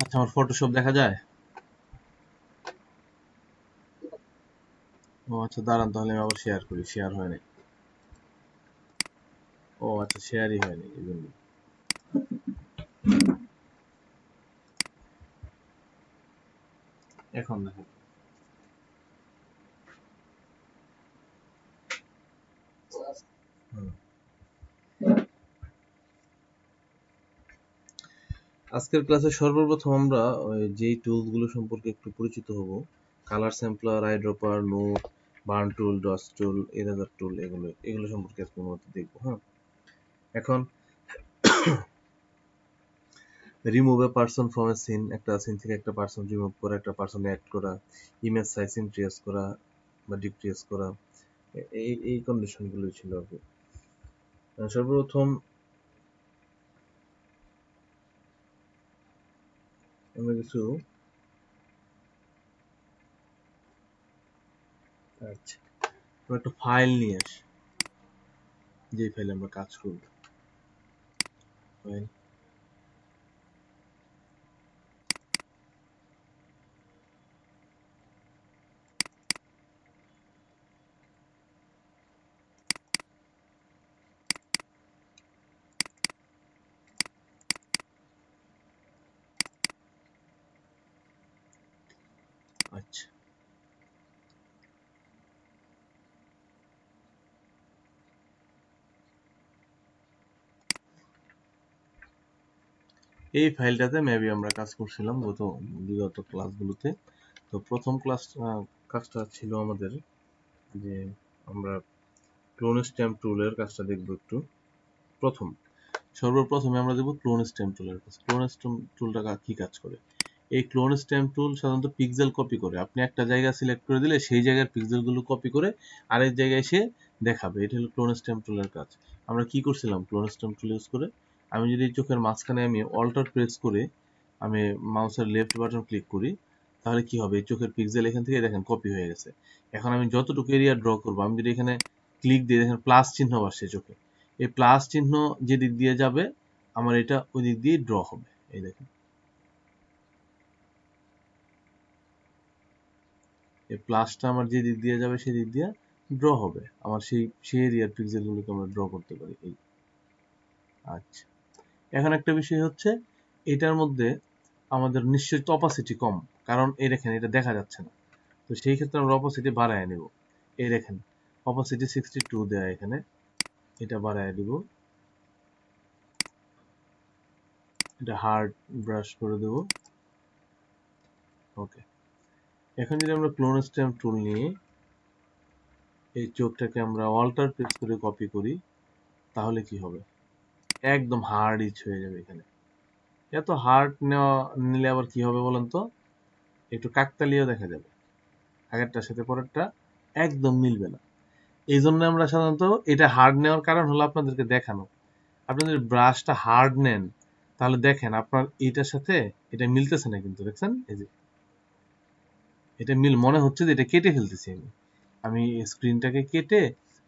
আচ্ছা, আমার ফটোশপ দেখা যায়? ও আচ্ছা, দাঁড়ান তাহলে আমি আবার শেয়ার করি। শেয়ার হয় নাই। ও আচ্ছা, শেয়ারই হয়নি এই জন্য। এখন দেখেন। হুম। আজকের ক্লাসে সর্বপ্রথম আমরা যেই টুলস গুলো সম্পর্কে একটু পরিচিত হব, colour sampler, eyedropper, note, burn tool, dodge tool, eraser tool, এগুলো সম্পর্কে আজকে মূলত দেখবো। হ্যাঁ, এখন remove a person from a scene, একটা সিন থেকে একটা পারসন রিমুভ করা, একটা পারসন অ্যাড করা, ইমেজ সাইজ ইনক্রিজ করা বা ডিক্রিজ করা, এই কন্ডিশন গুলো ছিল আর কি। সর্বপ্রথম আমরা কিছু আচ্ছা, আমরা একটা ফাইল নিয়ে আসি, যে ফাইলে আমরা কাজ করব। ফাইল, আচ্ছা, এই ফাইলটাতে মেবি আমরা কাজ করছিলাম বিগত ক্লাসগুলোতে। তো প্রথম কাজটা ছিল আমাদের যে আমরা ক্লোন স্ট্যাম্প টুলের কাজটা দেখব একটু। সর্বপ্রথমে আমরা দেখব ক্লোন স্ট্যাম্প টুলের কাজ। ক্লোন স্ট্যাম্প টুলটা কি কাজ করে? এই ক্লোন স্ট্যাম্প টুল সাধারণত পিক্সেল কপি করে। আপনি একটা জায়গা সিলেক্ট করে দিলে সেই জায়গার পিক্সেলগুলো কপি করে আরেক জায়গায় এসে দেখাবে। এটা হলো ক্লোন স্ট্যাম্প টুলের কাজ। আমরা কি করছিলাম ক্লোন স্ট্যাম্প টুল ইউজ করে? আমি যদি চোখের মাঝখানে আমি অল্টার প্রেস করে আমি মাউসের লেফট বাটন ক্লিক করি, তাহলে কি হবে? এই চোখের পিক্সেল এখান থেকে দেখেন কপি হয়ে গেছে। এখন আমি যতটুকু এরিয়া ড্র করবো, আমি যদি এখানে ক্লিক দিয়ে দেখেন প্লাস চিহ্ন আসছে চোখে, এই প্লাস চিহ্ন যে দিক দিয়ে যাবে আমার এটা ওই দিক দিয়ে ড্র হবে। এই দেখেন, এই প্লাসটা আমার যে দিক দিয়ে যাবে সেই দিক দিয়ে ড্র হবে। আমার সেই এরিয়ার পিক্সেলগুলোকে আমরা ড্র করতে পারি। এই আচ্ছা, এখন একটা বিষয় হচ্ছে, এটার মধ্যে আমাদের নিশ্চয়ই অপাসিটি কম, কারণ এই দেখেন এটা দেখা যাচ্ছে না। তো সেই ক্ষেত্রে আমরা অপাসিটি বাড়ায় নেব। এই দেখেন অপাসিটি 62 দেয়া এখানে, এটা বাড়ায় দিব, এটা হার্ড ব্রাশ করে দেব। ওকে, এখন যদি আমরা ক্লোন স্ট্যাম্প টুল নিয়ে এই চোখটাকে আমরা অল্টার প্রেস করে কপি করি, তাহলে কি হবে? একদম হার্ড ইচ হয়ে যাবে এখানে। এত হার্ড নিলে আবার কি হবে বলেন তো? একটু কাকতালীয় দেখা যাবে, আগেরটার সাথে পরেরটা একদম মিলবে না। এই জন্য আমরা সাধারণত এটা হার্ড নেওয়ার কারণ হলো আপনাদেরকে দেখানো। আপনি যদি ব্রাশটা হার্ড নেন, তাহলে দেখেন আপনার এটার সাথে এটা মিলতেছে না, কিন্তু দেখছেন এই যে এটা মনে হচ্ছে যে এটা কেটে ফেলতেছি আমি। আমি স্ক্রিনটাকে কেটে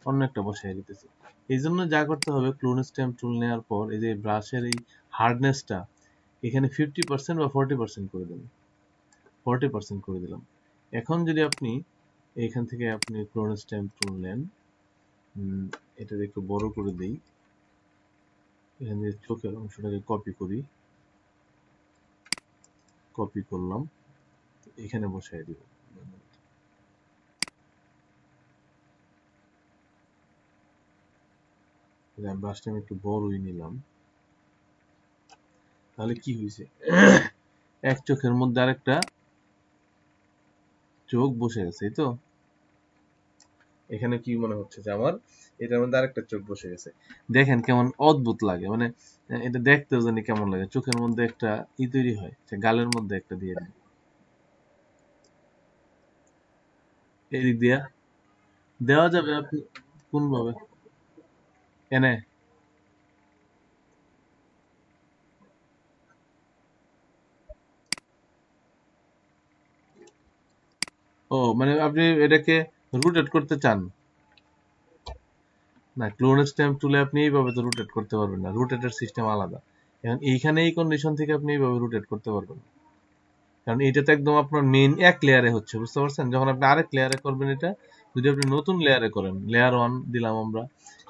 অন্য একটা বসায় দিতেছি। এই জন্য যা করতে হবে, ক্লোন স্ট্যাম্প টুল নেওয়ার পর এই যে ব্রাশের এই হার্ডনেসটা এখানে 50% বা 40% করে দেবেন। 40% করে দিলাম। এখন যদি আপনি এইখান থেকে আপনি ক্লোন স্ট্যাম্প টুল নেন, এটা একটু বড় করে দেই, এখান থেকে চোখের অংশটাকে কপি করি, কপি করলাম, এখানে বসায় দিব। ব্রাশটা আমি একটু বড়ই নিলাম, তাহলে কি হয়েছে? এক চোখের মধ্যে আরেকটা চোখ বসে গেছে, এই তো। এখানে কি মনে হচ্ছে যে আমার এটার মধ্যে আরেকটা চোখ বসে গেছে। দেখেন কেমন অদ্ভুত লাগে, মানে এটা দেখতেও জানি কেমন লাগে। চোখের মধ্যে একটা তৈরি হয়, গালের মধ্যে একটা দিয়ে দিই, এদিক দিয়া দেওয়া যাবে। আপনি কোন ভাবে? এনে ও মানে আপনি এটাকে রোটেট করতে চান? না, ক্লোন স্ট্যাম্প টুলে আপনি এইভাবে তো রোটেট করতে পারবেন না, রোটেটের সিস্টেম আলাদা। এখন এইখানে এই কন্ডিশন থেকে আপনি এইভাবে রোটেট করতে পারবেন না। কারণ এটা তো একদম আপনার মেইন এক লেয়ারে হচ্ছে, বুঝতে পারছেন? যখন আপনি আরেক লেয়ারে করবেন এটা, যদি আপনি নতুন লেয়ারে করেন, লেয়ার 1 দিলাম আমরা,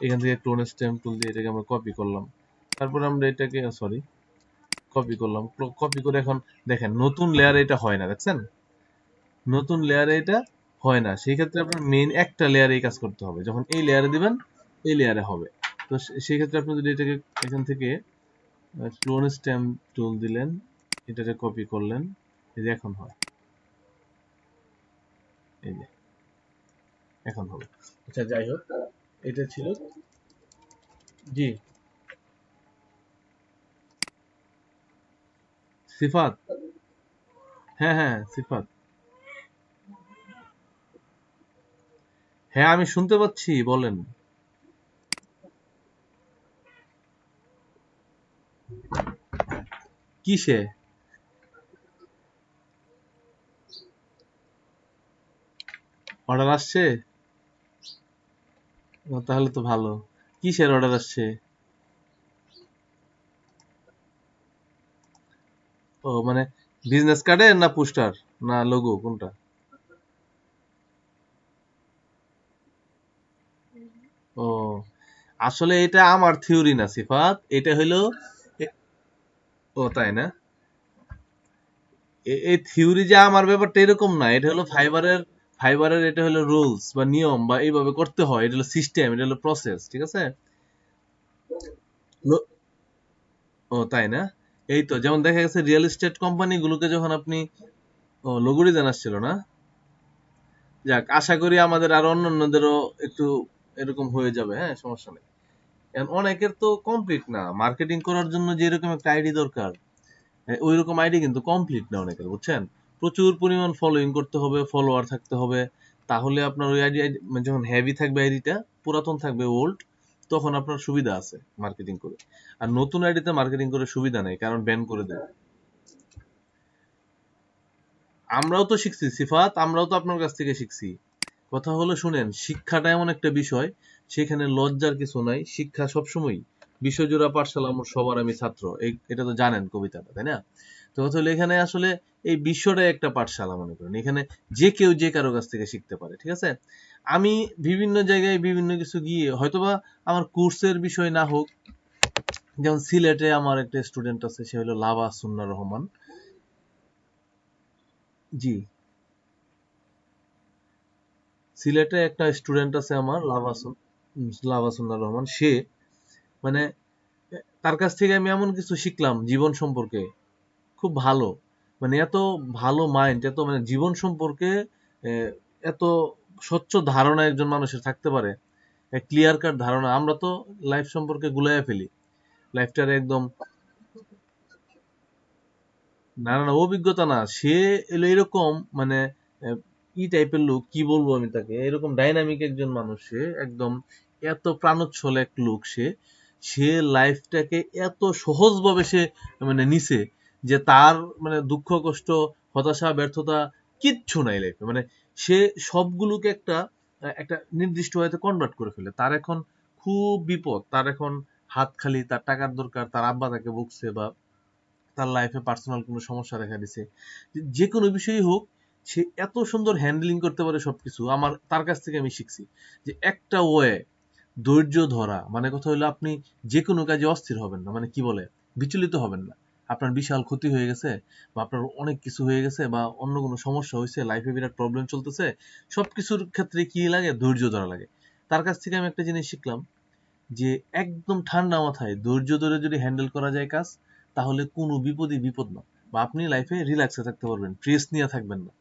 এখান থেকে ক্লোন স্ট্যাম্প টুল দিয়ে এটাকে আমরা কপি করলাম, তারপর আমরা এটাকে সরি কপি করলাম, কপি করে এখন দেখেন নতুন লেয়ারে এটা হয় না, দেখছেন? নতুন লেয়ারে এটা হয় না, সেই ক্ষেত্রে আপনার মেইন একটা লেয়ারে এই কাজ করতে হবে, যখন এই লেয়ারে দিবেন এই লেয়ারে হবে। তো সেই ক্ষেত্রে আপনি যদি এটাকে এখান থেকে ক্লোন স্ট্যাম্প টুল দিলেন, এটাকে কপি করলেন, এই যে এখন হয়, এই যে এখন হবে। আচ্ছা যাই হোক, এটা ছিল। জি, সিফাত। হ্যাঁ হ্যাঁ সিফাত। হ্যাঁ আমি শুনতে পাচ্ছি, বলেন। কিসে? অর্ডার আসছে? ও, তাহলে তো ভালো। কিসের অর্ডার আসছে? ও মানে বিজনেস কার্ডের না পোস্টার না লোগো, কোনটা? ও, আসলে এটা আমার থিওরি না সিফাত, এটা হইলো এ- ও তাই না? এই থিওরি যে আমার ব্যাপারটা এরকম না, এটা হলো ফাইবারের এটা হলো রুলস বা নিয়ম, বা এইভাবে করতে হয়, এটা হলো সিস্টেম, এটা হলো প্রসেস, ঠিক আছে? লো- ও তাই না? এই তো যেমন দেখা গেছে রিয়েল এস্টেট কোম্পানি গুলোকে যখন আপনি, ও লোগো ডিজাইন আসছিল না? যাক, আশা করি আমাদের আর অন্যান্যদেরও একটু এরকম হয়ে যাবে, হ্যাঁ সমস্যা নেই। এখন অনেকের তো কমপ্লিট না, মার্কেটিং করার জন্য যে এরকম একটা আইডি দরকার, ওই রকম আইডি কিন্তু কমপ্লিট না অনেকের, বুঝছেন? প্রচুর পরিমাণ ফলোইং করতে হবে, ফলোয়ার থাকতে হবে, তাহলে আপনার ওই আইডি যখন হেভি থাকবে আইডিটা, পুরাতন থাকবে ওল্ড, তখন আপনার সুবিধা আছে মার্কেটিং করে। আর নতুন আইডিতে মার্কেটিং করে সুবিধা নেই, কারণ ব্যান করে দেবে। আমরাও তো শিখছি সিফাত, আমরাও তো আপনার কাছ থেকে শিখছি। কথা হলো শুনেন, শিক্ষাটা এমন একটা বিষয়, সেখানে লজ্জার কিছু নাই, শিক্ষা সবসময়। বিশ্বজোড়া পাঠশালা আমার সবার আমি ছাত্র, এটা তো জানেন কবিতাটা, তাই না? তো কথা হলো এখানে আসলে এই বিশ্বটাই একটা পাঠশালা মনে করেন, এখানে যে কেউ যে কারো কাছ থেকে শিখতে পারে, ঠিক আছে? আমি বিভিন্ন জায়গায় বিভিন্ন কিছু গিয়ে হয়তোবা আমার কোর্সের বিষয় না হোক, যেমন সিলেটে আমার একটা স্টুডেন্ট আছে, সে হলো লাভা সুন্না রহমান। জি, সিলেটে একটা স্টুডেন্ট আছে আমার, লাভা সুন্না রহমান, সে মানে তার কাছ থেকে আমি এমন কিছু শিখলাম জীবন সম্পর্কে, খুব ভালো, মানে এত ভালো মাইন্ড, এত মানে জীবন সম্পর্কে আহ, এত স্বচ্ছ ধারণা একজন মানুষের থাকতে পারে, ক্লিয়ার কাট ধারণা। আমরা তো লাইফ সম্পর্কে গুলাইয়া ফেলি, লাইফটার একদম। না না না, অভিজ্ঞতা না, সে এলো এরকম মানে আহ, ই টাইপের লোক, কি বলবো আমি তাকে, এরকম ডাইনামিক একজন মানুষ, সে একদম এত প্রাণোচ্ছল এক লোক, সে সে লাইফটাকে এত সহজভাবে সে মানে নিছে, যে তার মানে দুঃখ কষ্ট, হতাশা, ব্যর্থতা কিচ্ছু নাই লাইফে, মানে সে সবগুলোকে একটা একটা নির্দিষ্ট ওয়েতে কনভার্ট করে ফেলে। তার এখন খুব বিপদ, তার এখন হাত খালি, তার টাকার দরকার, তার আব্বা তাকে বকছে, বা তার লাইফে পার্সোনাল কোনো সমস্যা দেখা দিছে, যে কোনো বিষয়ই হোক, সে এত সুন্দর হ্যান্ডলিং করতে পারে সবকিছু। আমার তার কাছ থেকে আমি শিখছি যে একটা ওয়ে, ধৈর্য ধরা, মানে কথা হলো আপনি যে কোনো কাজে অস্থির হবেন না, মানে কি বলে, বিচলিত হবেন না। আপনার বিশাল ক্ষতি হয়ে গেছে, বা আপনার অনেক কিছু হয়ে গেছে, বা অন্য কোনো সমস্যা হয়েছে, লাইফে বিরাট প্রবলেম চলতেছে, সবকিছুর ক্ষেত্রে কি লাগে, ধৈর্য ধরা লাগে। তার কাছ থেকে আমি একটা জিনিস শিখলাম, যে একদম ঠান্ডা মাথায় ধৈর্য ধরে যদি হ্যান্ডেল করা যায় কাজ, তাহলে কোনো বিপদই বিপদ না, বা আপনি লাইফে রিল্যাক্সে থাকতে পারবেন, স্ট্রেস নিয়ে থাকবেন না।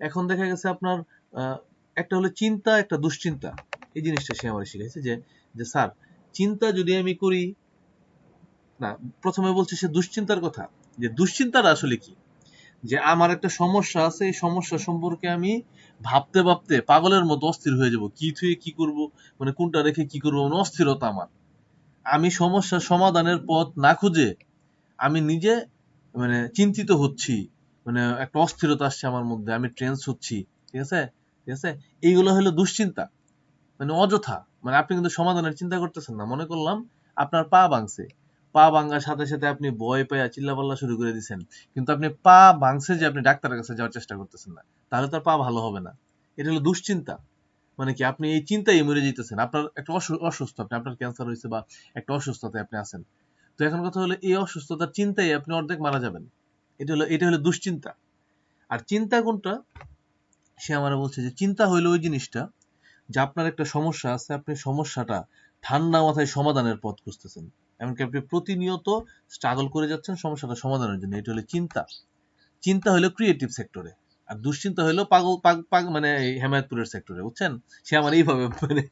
এখন দেখা গেছে আপনার আহ, একটা হলো চিন্তা, একটা দুশ্চিন্তা। এই জিনিসটা সে আমার শিখাইছে, যে যে স্যার, চিন্তা যদি আমি করি, না, প্রথমে বলছে সে দুশ্চিন্তার কথা, যে দুশ্চিন্তাটা আসলে কি, যে আমার একটা সমস্যা আছে, এই সমস্যা সম্পর্কে আমি ভাবতে ভাবতে পাগলের মতো অস্থির হয়ে যাব, কি থুয়ে কি করব, মানে কোনটা রেখে কি করবো, মানে অস্থিরতা আমার। আমি সমস্যার সমাধানের পথ না খুঁজে আমি নিজে মানে চিন্তিত হচ্ছি, মানে একটা অস্থিরতা আসছে আমার মধ্যে, আমি টেন্স হচ্ছি, ঠিক আছে? ঠিক আছে, এইগুলো হলো দুশ্চিন্তা, মানে অযথা, মানে আপনি কিন্তু সমাধানের চিন্তা করতেছেন না। মনে করলাম আপনার পা ভাঙছে, পা ভাঙার সাথে সাথে আপনি ভয় পেয়ে চিল্লাপাল্লা শুরু করে দিচ্ছেন, কিন্তু আপনি পা ভাঙছে যে আপনি ডাক্তারের কাছে যাওয়ার চেষ্টা করতেছেন না, তাহলে তার পা ভালো হবে না। এটা হলো দুশ্চিন্তা। মানে কি, আপনি এই চিন্তায় মরে যেতেছেন, আপনার একটা অসুস্থ, আপনি আপনার ক্যান্সার হয়েছে বা একটা অসুস্থতায় আপনি আছেন। তো এখন কথা হলো, এই অসুস্থতার চিন্তায় আপনি অর্ধেক মারা যাবেন। এটা হলো দুশ্চিন্তা। আর চিন্তা কোনটা? সে আমার বলছে যে চিন্তা হইলো ওই জিনিসটা যে আপনার একটা সমস্যা আছে, আপনি সমস্যাটা ঠান্ডা মাথায় সমাধানের পথ খুঁজতেছেন, এমনকি আপনি প্রতিনিয়ত স্ট্রাগল করে যাচ্ছেন সমস্যাটা সমাধানের জন্য। এটা হলো চিন্তা। চিন্তা হলো ক্রিয়েটিভ সেক্টরে, আর দুশ্চিন্তা হলো পাগল মানে এই হেমায়তপুরের সেক্টরে, বুঝছেন? সে আমার এইভাবে মানে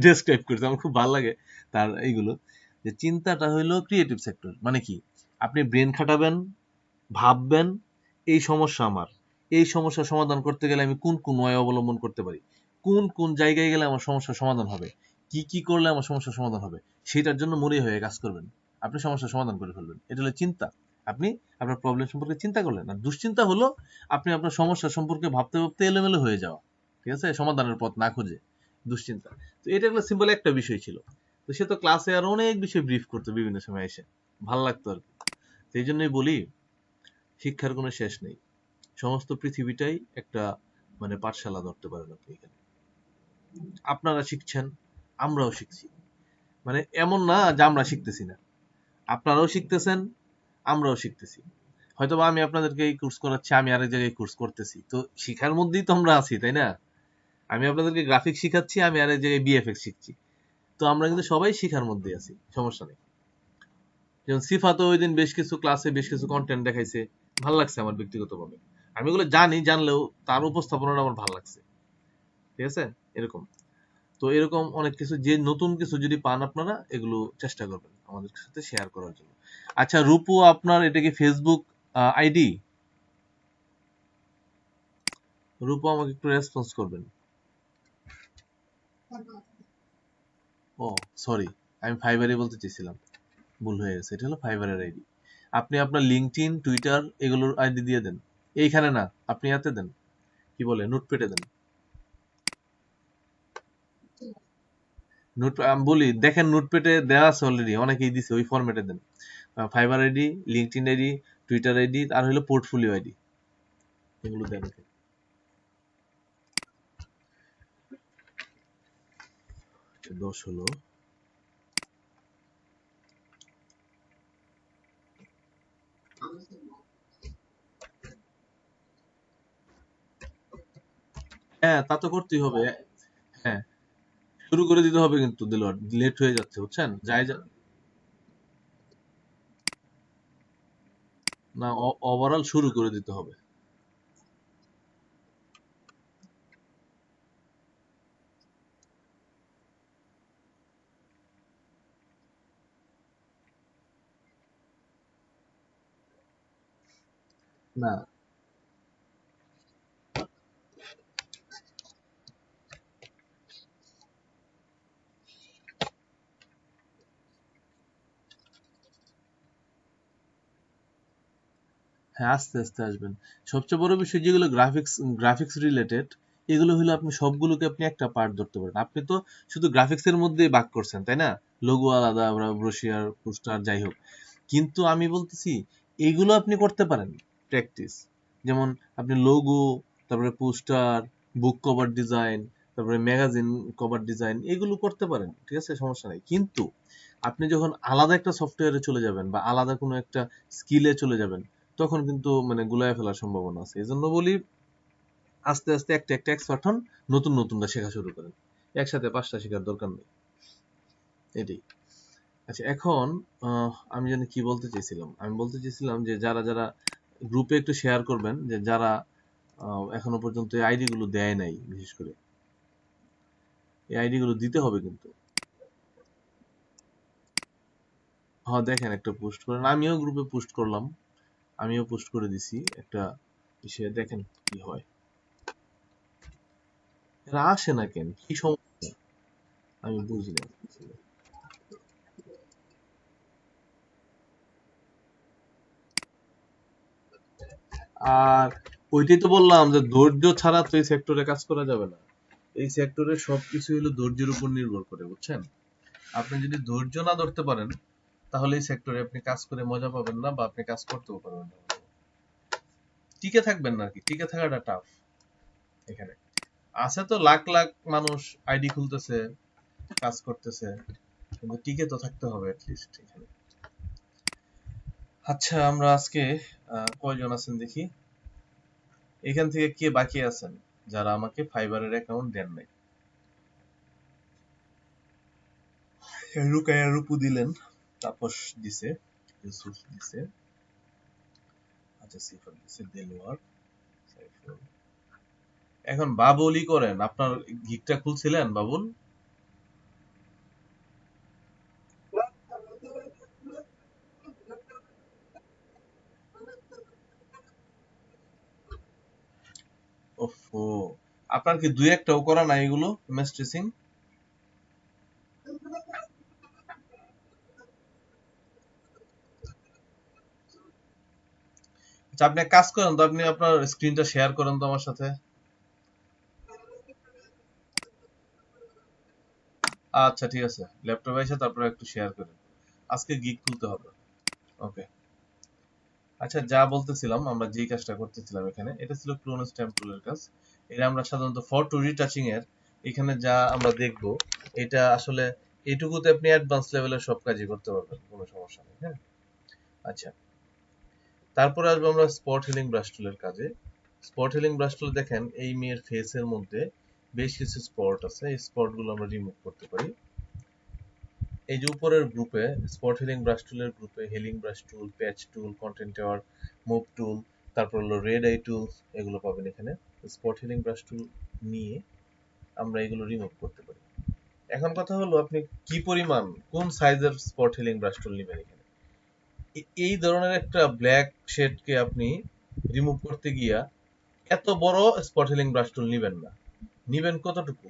ডেসক্রাইব করছে, আমার খুব ভালো লাগে তার এইগুলো। যে চিন্তাটা হলো ক্রিয়েটিভ সেক্টর, মানে কি, আপনি ব্রেন খাটাবেন, ভাববেন এই সমস্যা আমার, এই সমস্যার সমাধান করতে গেলে আমি কোন কোন উপায় অবলম্বন করতে পারি, কোন কোন জায়গায় গেলে আমার সমস্যার সমাধান হবে, কি কি করলে আমার সমস্যার সমাধান হবে, সেটার জন্য মরে হয়ে কাজ করবেন, আপনি সমস্যার সমাধান করে ফেলবেন। এটা হলো চিন্তা। আপনি আপনার প্রবলেম সম্পর্কে চিন্তা করলেন। আর দুশ্চিন্তা হলো আপনি আপনার সমস্যা সম্পর্কে ভাবতে ভাবতে এলোমেলো হয়ে যাওয়া, ঠিক আছে, সমাধানের পথ না খুঁজে, দুশ্চিন্তা। তো এটা হলো সিম্পল একটা বিষয় ছিল। তো সে তো ক্লাসে আর অনেক বিষয় ব্রিফ করতো বিভিন্ন সময় এসে, ভাল লাগতো আর কি। তো এই জন্যই বলি, শিক্ষার কোনো শেষ নেই। সমস্ত পৃথিবীটাই একটা মানে পাঠশালা ধরতে পারেন আপনি এখানে। আপনারা শিখছেন, আমরাও শিখছি। মানে এমন না যে আমরা শিখতেছি না, আপনারাও শিখতেছেন, আমরাও শিখতেছি। হয়তোবা আমি আপনাদেরকে এই কোর্স করাচ্ছি, আমি আরেক জায়গায় কোর্স করতেছি, তো শিখার মধ্যেই তো আমরা আছি, তাই না? আমি আপনাদেরকে গ্রাফিক্স শিখাচ্ছি, আমি আরেক জায়গায় বিএফএক্স শিখছি। তো আমরা কিন্তু সবাই শিখার মধ্যে আছি, সমস্যা নেই। যেমন সিফা তো ওই দিন বেশ কিছু ক্লাসে বেশ কিছু কন্টেন্ট দেখাইছে, ভাল লাগছে আমার ব্যক্তিগতভাবে। আমি এগুলো জানি, জানলেও তার উপস্থাপনাটা আমার ভাল লাগছে, ঠিক আছে? এরকম। তো এরকম অনেক কিছু, যে নতুন কিছু যদি পান আপনারা, এগুলো চেষ্টা করবেন আমাদের সাথে শেয়ার করার জন্য। আচ্ছা রূপু, আপনার এটা কি ফেসবুক আইডি? রূপু আমাকে একটু রেসপন্স করবেন। ও সরি, আমি ফাইবারই বলতে চেয়েছিলাম, ভুল হয়ে গেছে। এটা হলো ফাইবারের আইডি। আপনি আপনার লিঙ্কডইন, টুইটার এগুলোর আইডি দিয়ে দেন। এইখানে না, আপনি ইয়াতে দেন, কি বলে, নোটপ্যাডে দেন। আমি বলি দেখেন, নোটপ্যাডে দেওয়া আছে অলরেডি, অনেকেই দিছে, ওই ফরম্যাটে দেন। Fiverr ID, LinkedIn ID, Twitter ID, আর হলো পোর্টফোলিও আইডি, এগুলো দেন। আচ্ছা, 10 হলো। হ্যাঁ, তা তো করতেই হবে। হ্যাঁ, শুরু করে দিতে হবে কিন্তু দিলওয়ার, লেট হয়ে যাচ্ছে, বুঝছেন? যাই যা না, ওভারঅল শুরু করে দিতে হবে। না, হ্যাঁ, আস্তে আস্তে আসবেন। সবচেয়ে বড় বিষয়, যেগুলো গ্রাফিক্স রিলেটেড, এগুলো হলো আপনি সবগুলোকে আপনি একটা পার্ট ধরতে পারেন। আপনি তো শুধু গ্রাফিক্স এর মধ্যেই ভাগ করছেন, তাই না? লোগো আলাদা, ব্রোশিয়ার, পোস্টার, যাই হোক। কিন্তু আমি বলতেছি, এইগুলো আপনি করতে পারেন প্র্যাকটিস। যেমন আপনি লোগো, তারপরে পোস্টার, বুক কভার ডিজাইন, তারপরে ম্যাগাজিন কভার ডিজাইন, এগুলো করতে পারেন, ঠিক আছে, সমস্যা নাই। কিন্তু আপনি যখন আলাদা একটা সফটওয়্যারে চলে যাবেন বা আলাদা কোনো একটা স্কিলে চলে যাবেন, তখন কিন্তু মানে গুলায় ফেলার সম্ভাবনা আছে। এজন্য বলি, আস্তে আস্তে একটা একটা এক্সপার্ট হন, নতুন নতুনটা শেখা শুরু করেন। একসাথে 5টা শেখার দরকার নেই। এটাই। আচ্ছা, এখন আমি জানি কি বলতে চেয়েছিলাম। আমি বলতে চেয়েছিলাম যে যারা যারা গ্রুপে একটু শেয়ার করবেন, যে যারা এখনো পর্যন্ত এই আইডি গুলো দেয় নাই, বিশেষ করে এই আইডি গুলো দিতে হবে কিন্তু। হ্যাঁ, দেখেন একটা পোস্ট করেন, আমিও গ্রুপে পোস্ট করলাম, আমিও পোস্ট করে দিছি একটা ইসে, দেখেন কি হয়। এরা আসে না কেন, কি সমস্যা আমি বুঝি না। আর ওইটাই তো বললাম যে ধৈর্য ছাড়া তো এই সেক্টরে কাজ করা যাবে না। এই সেক্টরে সবকিছু হলো ধৈর্যের উপর নির্ভর করে, বুঝছেন? আপনি যদি ধৈর্য না ধরতে পারেন, তাহলে এই সেক্টরে আপনি কাজ করে মজা পাবেন না, বা আপনি কাজ করতেও পারবেন না, টিকে থাকবেন না আর কি। টিকে থাকাটা টাফ। এখানে আছে তো লাখ লাখ মানুষ আইডি খুলতেছে, কাজ করতেছে, কিন্তু টিকে তো থাকতে হবে অ্যাটলিস্ট এখানে। আচ্ছা, আমরা আজকে কয়জন আছেন দেখি। এখান থেকে কে বাকি আছেন যারা আমাকে ফাইবারের অ্যাকাউন্ট দেন নাই? রুকায়া রূপু দিলেন, তাপস দিছে, ইউসুফ দিছে, আচ্ছা সিফাত দিছে, দেলোয়ার, সাইফুল। এখন বাবুলই করেন, আপনার গিকটা খুলছিলেন বাবুল? ওফো, আপনার কি দুই একটাও করা নাই এগুলো ইমেজ ট্রেসিং? আচ্ছা, আপনি এক কাজ করেন তো, আপনি আপনার স্ক্রিনটা শেয়ার করেন তো আমার সাথে। আচ্ছা ঠিক আছে, ল্যাপটপে এসে তারপরে একটু শেয়ার করেন। আজকে গিগ খুলতে হবে। ওকে। আচ্ছা, যা বলতেছিলাম, আমরা যেই কাজটা করতেছিলাম এখানে, এটা ছিল ক্লোন স্ট্যাম্প টুলের কাজ। এটা আমরা সাধারণত ফর টু রিটাচিং এর এখানে যা আমরা দেখব, এটা আসলে এইটুকুতে আপনি অ্যাডভান্স লেভেলের সব কাজই করতে পারবেন, কোনো সমস্যা নেই। হ্যাঁ, আচ্ছা, তারপরে আসবো আমরা স্পট হিলিং ব্রাশ টুলের কাজে। স্পট হিলিং ব্রাশ টুলে দেখেন এই মেয়ের ফেসের মধ্যে বেশ কিছু স্পট আছে, এই স্পট গুলো আমরা রিমুভ করতে পারি। এই যে উপরের গ্রুপে স্পট হিলিং ব্রাশ টুলের গ্রুপে হিলিং ব্রাশ টুল, প্যাচ টুল, কন্টেন্ট টাওয়ার, মুভ টুল, তারপর হলো রেড আই টুলস, এগুলো পাবেন এখানে। স্পট হিলিং ব্রাশ টুল নিয়ে আমরা এগুলো রিমুভ করতে পারি। এখন কথা হলো আপনি কি পরিমাণ, কোন সাইজের স্পট হিলিং ব্রাশ টুল নেবেন এখানে। এই ধরনের একটা ব্ল্যাক শেডকে আপনি রিমুভ করতে গিয়া এত বড় স্পট হিলিং ব্রাশ টুল নিবেন না। নিবেন কতটুকু,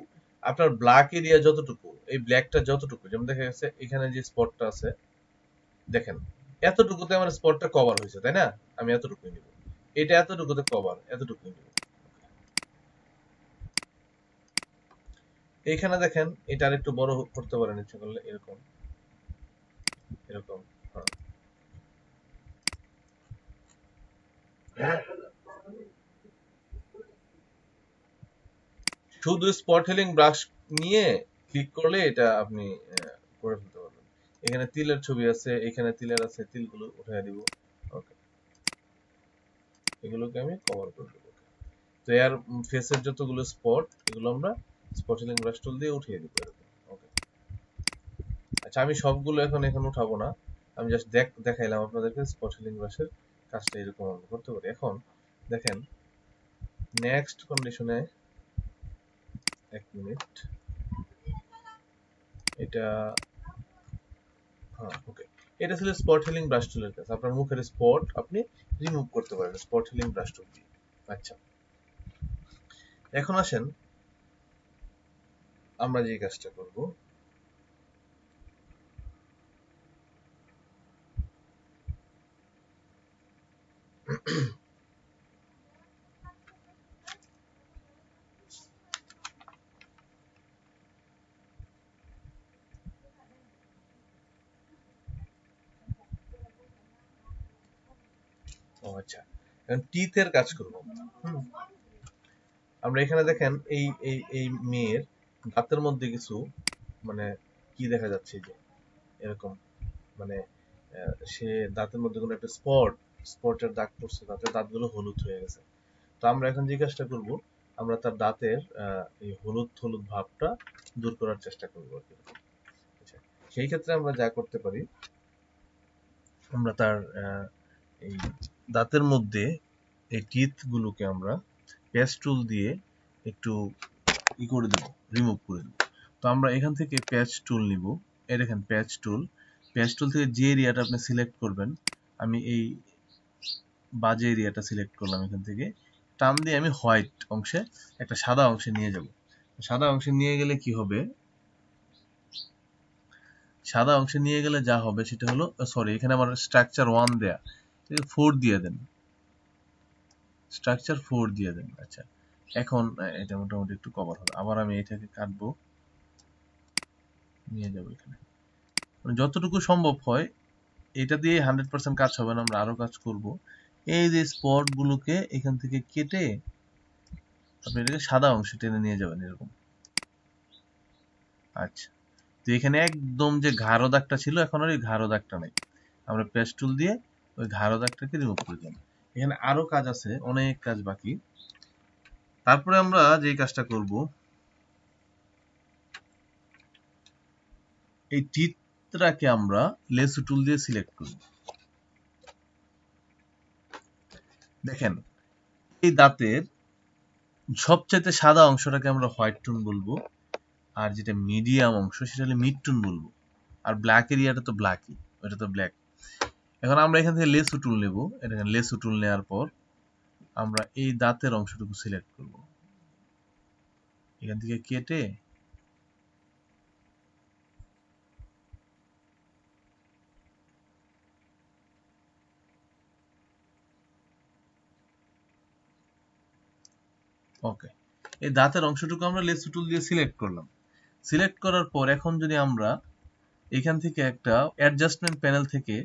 আপনার ব্ল্যাক এরিয়া যতটুকু, এই ব্ল্যাকটা যতটুকু, যেমন দেখা গেছে এখানে যে স্পটটা আছে, দেখেন এতটুকুতে আমার স্পটটা কভার হয়েছে, তাই না? আমি এতটুকুই নিব। এটা এতটুকুতে কভার, এতটুকুই নিব। এইখানে দেখেন এটা আর একটু বড় করতে পারেন ইচ্ছা করলে, এরকম এরকম। হ্যাঁ, শুধু স্পট হিলিং ব্রাশ নিয়ে ক্লিক করলে এটা আপনি করে ফেলতে পারবেন। এখানে তিলের ছবি আছে, এখানে তিলের আছে, তিলগুলো উঠিয়ে দিব। ওকে, এগুলোকে আমি কভার করে দেবো। তো এর ফেসের যতগুলো স্পট, এগুলো আমরা স্পট হিলিং ব্রাশ টুল দিয়ে উঠিয়ে দিব এরকম। ওকে। আচ্ছা, আমি সবগুলো এখন এখন উঠাবো না, আমি জাস্ট দেখাইলাম আপনাদেরকে স্পট হিলিং ব্রাশের কাজটা এরকম আমরা করতে পারি। এখন দেখেন নেক্সট কন্ডিশনে, এক মিনিট, এটা, হ্যাঁ ওকে, এটা ছিল স্পট হিলিং ব্রাশ টুলের কাজ। আপনার মুখের স্পট আপনি রিমুভ করতে পারেন স্পট হিলিং ব্রাশ টুল দিয়ে। আচ্ছা, এখন আসেন আমরা যে কাজটা করব। ও আচ্ছা, এখন টিথ এর কাজ করব। হুম, আমরা এখানে দেখেন এই এই এই মেয়ের দাঁতের মধ্যে কিছু, মানে কি দেখা যাচ্ছে, যে এরকম, মানে সে দাঁতের মধ্যে কোনো একটা স্পটের দাগ পড়ছে, দাঁতের দাঁতগুলো হলুদ হয়ে গেছে। তো আমরা এখন যে কাজটা করব, আমরা তার দাঁতের এই হলুদ হলুদ ভাবটা দূর করার চেষ্টা করবো আর কি। আচ্ছা, সেই ক্ষেত্রে আমরা যা করতে পারি, আমরা তার এই দাঁতের মধ্যে এই টিথ গুলোকে আমরা পেস্ট টুল দিয়ে একটু ই করে দেবো, রিমুভ করে দেবো। তো আমরা এখান থেকে প্যাচ টুল নিব। এই দেখেন প্যাচ টুল, প্যাচ টুল থেকে যে এরিয়াটা আপনি সিলেক্ট করবেন, আমি এই বাজে এরিয়াটা সিলেক্ট করলাম। এখান থেকে টান দিয়ে আমি হোয়াইট অংশে, একটা সাদা অংশে নিয়ে যাব। সাদা অংশে নিয়ে গেলে কি হবে, সাদা অংশে নিয়ে গেলে যা হবে সেটা হলো, সরি এখানে আমার স্ট্রাকচার 1 দেয়া, 4 দিয়ে দেন, স্ট্রাকচার 4 দিয়ে দেন। আচ্ছা, এখন এটা মোটামুটি একটু কভার হবে। আবার আমি এটাকে কাটবো, নিয়ে যাবো এখানে, মানে যতটুকু সম্ভব হয় এটা দিয়ে 100% কাজ হবে না, আমরা আরো কাজ করব। এই যে স্পট গুলোকে এখান থেকে কেটে আপনি এটাকে সাদা অংশে টেনে নিয়ে যাবেন এরকম। আচ্ছা, তো এখানে একদম যে গাঢ় দাগটা ছিল এখন আর ওই গাঢ় দাগটা নাই, আমরা পেস্ট টুল দিয়ে ওই গাঢ় দাগটাকে রিমুভ করে দিলাম। এখানে আরো কাজ আছে, অনেক কাজ বাকি। তারপরে আমরা যে কাজটা করব, এই টিথটাকে আমরা লেসু টুল দিয়ে সিলেক্ট করব। দেখেন এই দাঁতের সবচেয়ে সাদা অংশটাকে আমরা হোয়াইট টোন বলবো, আর যেটা মিডিয়াম অংশ সেটা হলে মিড টোন বলবো, আর ব্ল্যাক এরিয়াটা তো ব্ল্যাকই, ওটা তো ব্ল্যাক। এখন আমরা এখান থেকে লেসু টুল নেব, এটা লেসু টুল নেওয়ার পর আমরা এই দাঁতের অংশটুকু সিলেক্ট করব, এখান থেকে কেটে ওকে, এই দাঁতের অংশটুকু আমরা লেসু টুল দিয়ে সিলেক্ট করলাম। সিলেক্ট করার পর এখন যদি আমরা এখান থেকে একটা অ্যাডজাস্টমেন্ট প্যানেল থেকে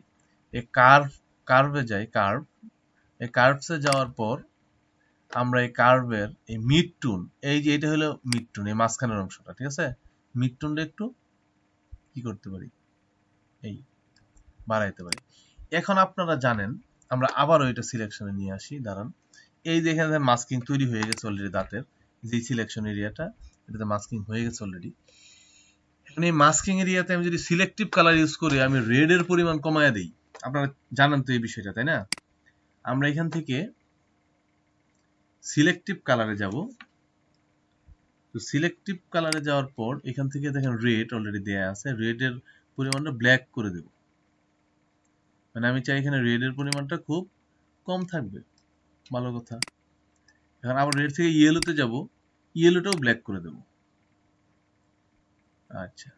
এই কার্ভে যাই, এই কার্ভসে যাওয়ার পর আমরা এই কার্ভের এই মিড টুন, এই যে এটা হলো মিড টুন, এই মাঝখানের অংশটা, ঠিক আছে, মিড টুনটা একটু কি করতে পারি, এই বাড়াইতে পারি। এখন আপনারা জানেন, আমরা আবারও এটা সিলেকশনে নিয়ে আসি, দাঁড়ান। এই যে এখানে মাস্কিং তৈরি হয়ে গেছে অলরেডি দাঁতের, যে সিলেকশন এরিয়াটা, এটাতে মাস্কিং হয়ে গেছে অলরেডি। এখন এই মাস্কিং এরিয়াতে আমি যদি সিলেক্টিভ কালার ইউজ করি, আমি রেড এর পরিমাণ কমায় দেই, আপনারা জানেন তো এই বিষয়টা, তাই না? আমরা এখান থেকে সিলেক্টিভ কালারে যাব। তো সিলেক্টিভ কালারে যাওয়ার পর এখান থেকে দেখেন রেড অলরেডি দেয়া আছে, রেড এর পরিমাণটা ব্ল্যাক করে দেব। মানে আমি চাই এখানে রেড এর পরিমাণটা খুব কম থাকবে, ভালো কথা। এখন আবার রেড থেকে ইয়েলোতে যাব, ইয়েলোটাও ব্ল্যাক করে দেব। আচ্ছা,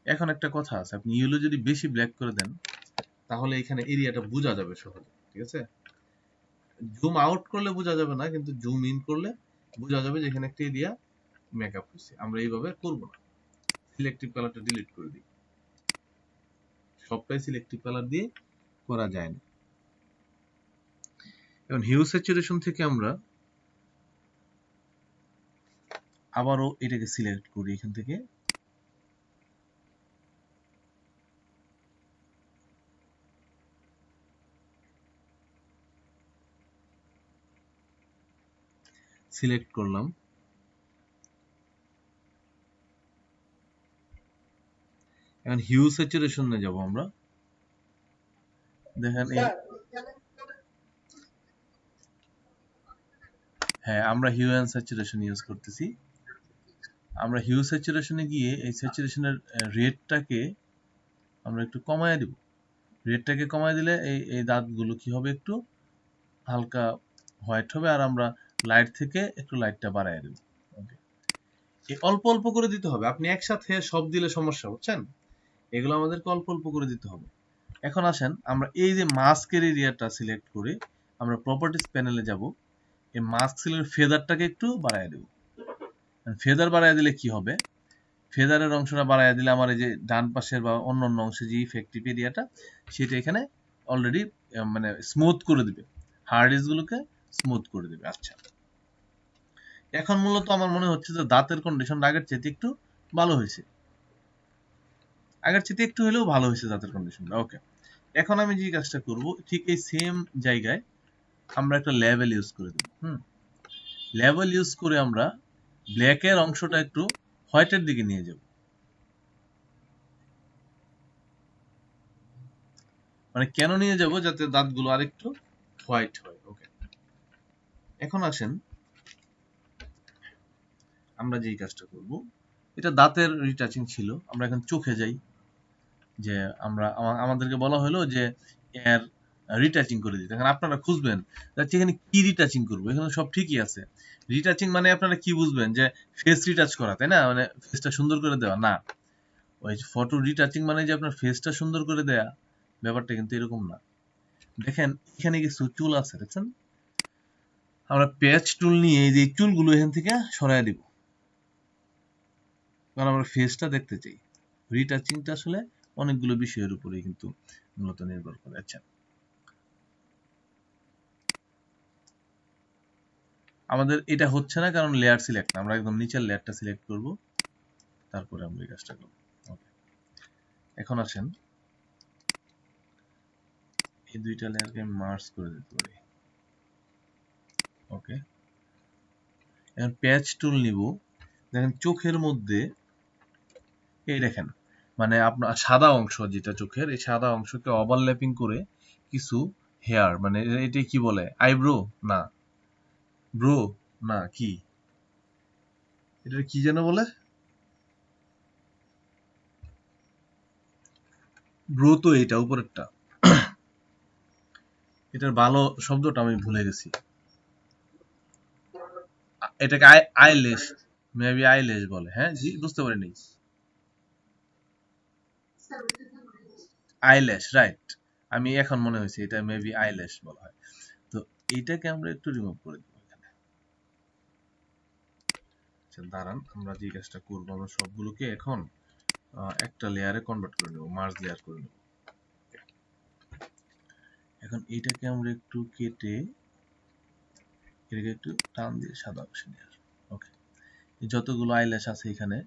এখন একটা কথা আছে, আপনি ইয়েলো যদি বেশি ব্ল্যাক করে দেন তাহলে এখানে এরিয়াটা বোঝা যাবে সহজে, ঠিক আছে? জুম আউট করলে বোঝা যাবে না, কিন্তু জুম ইন করলে বোঝা যাবে যে এখানে একটা এরিয়া মেকআপ হয়েছে। আমরা এইভাবে করব না, সিলেক্টিভ কালারটা ডিলিট করে দিই, সবটাই সিলেক্টিভ কালার দিয়ে করা যায় না। এখন হিউ স্যাচুরেশন থেকে আমরা আবারও এটাকে সিলেক্ট করি, এখান থেকে সিলেক্ট করলাম। এখন হিউ স্যাচুরেশনে যাব আমরা, দেখেন হ্যাঁ, আমরা হিউ এন্ড স্যাচুরেশন ইউজ করতেছি। আমরা হিউ স্যাচুরেশনে গিয়ে এই স্যাচুরেশনের রেটটাকে আমরা একটু কমায় দিব। রেটটাকে কমায় দিলে এই দাঁতগুলো কি হবে, একটু হালকা হোয়াইট হবে, আর আমরা লাইট থেকে একটু লাইটটা বাড়ায় দেব। ওকে, এই অল্প অল্প করে দিতে হবে, আপনি একসাথে সব দিলে সমস্যা, বুঝছেন? এগুলো আমাদেরকে অল্প অল্প করে দিতে হবে। এখন আসেন আমরা এই যে মাস্কের এরিয়াটা সিলেক্ট করে আমরা প্রপার্টিজ প্যানেলে যাব, এই মাস্ক সিলেক্ট ফেদারটাকে একটু বাড়ায় দেব। ফেদার বাড়ায় দিলে কি হবে, ফেদারের অংশটা বাড়ায় দিলে আমার এই যে ডান পাশের বা অন্য অন্য অংশে যে ইফেক্টিভ এরিয়াটা সেটা এখানে অলরেডি মানে স্মুথ করে দিবে, হার্ডিস গুলোকে স্মুথ করে দিবে। আচ্ছা, এখন মূলত আমার মনে হচ্ছে যে দাঁতের কন্ডিশন আগের চেয়ে একটু ভালো হয়েছে, আগের চেয়ে একটু হলেও ভালো হয়েছে দাঁতের কন্ডিশনটা। ওকে, এখন আমি যে কাজটা করব, ঠিক এই সেম জায়গায় আমরা একটা লেভেল ইউজ করে দেব। লেভেল ইউজ করে আমরা ব্ল্যাকের অংশটা একটু হোয়াইটের দিকে নিয়ে যাব, মানে কেন নিয়ে যাব, যাতে দাঁতগুলো আরেকটু হোয়াইট হয়। ওকে, এখন আসেন আমরা যেই কাজটা করব, এটা দাঁতের রিটাচিং ছিল, আমরা এখন চোখে যাই। যে আমরা আমাদেরকে বলা হলো যে এর রিটাচিং করে দিতে, এখন আপনারা খুঁজবেন যে এখানে কি রিটাচিং করবো, এখানে সব ঠিকই আছে। রিটাচিং মানে আপনারা কি বুঝবেন, যে ফেস রিটাচ করা, তাই না? মানে ফেসটা সুন্দর করে দেওয়া না। ওই ফটো রিটাচিং মানে যে আপনার ফেসটা সুন্দর করে দেয়া, ব্যাপারটা কিন্তু এরকম না। দেখেন এখানে কিছু চুল আছে, দেখছেন? আমরা প্যাচ টুল নিয়ে এই যে চুলগুলো এখান থেকে সরাই দিব, কারণ আমরা ফেসটা দেখতে চাই। রিটাচিংটা আসলে অনেকগুলো বিষয়ের উপরে কিন্তু মূলত নির্ভর করে। আচ্ছা, আমাদের এটা হচ্ছে না কারণ লেয়ার সিলেক্ট না, আমরা একদম নিচের লেয়ারটা সিলেক্ট করব, তারপরে আমরা এই কাজটা করব। ওকে, এখন আসেন এই দুইটা লেয়ারকে মার্জ করে দিতে পারি। ওকে, এখন প্যাচ টুল নিব, দেখেন চোখের মধ্যে এই দেখেন মানে আপনার সাদা অংশ যেটা চোখের, এই সাদা অংশকে ওভারল্যাপিং করে কিছু হেয়ার, মানে এটা কি বলে, আইব্রো না ব্রো না কি, এটা কি যেন বলে, ব্রো তো এটা উপরেরটা, এটার ভালো শব্দটা আমি ভুলে গেছি, এটাকে আইলেশ, মেবি আইলেশ বলে, হ্যাঁ জি বুঝতে পারিনি, আইল্যাশ, রাইট, আমি এখন মনে হয়েছে এটা মেবি আইল্যাশ বলা হয়। তো এইটাকে আমরা একটু রিমুভ করে দেবো এখানে। আচ্ছা দাঁড়ান, আমরা যে কাজটা করবো, আমরা সবগুলোকে এখন একটা লেয়ারে কনভার্ট করে নেব, মার্জ লেয়ার করে নেব। এখন এইটাকে আমরা একটু কেটে এটাকে একটু টান দিয়ে সাদা অংশে নিয়ে আসবো। ওকে, যতগুলো আইল্যাশ আছে এখানে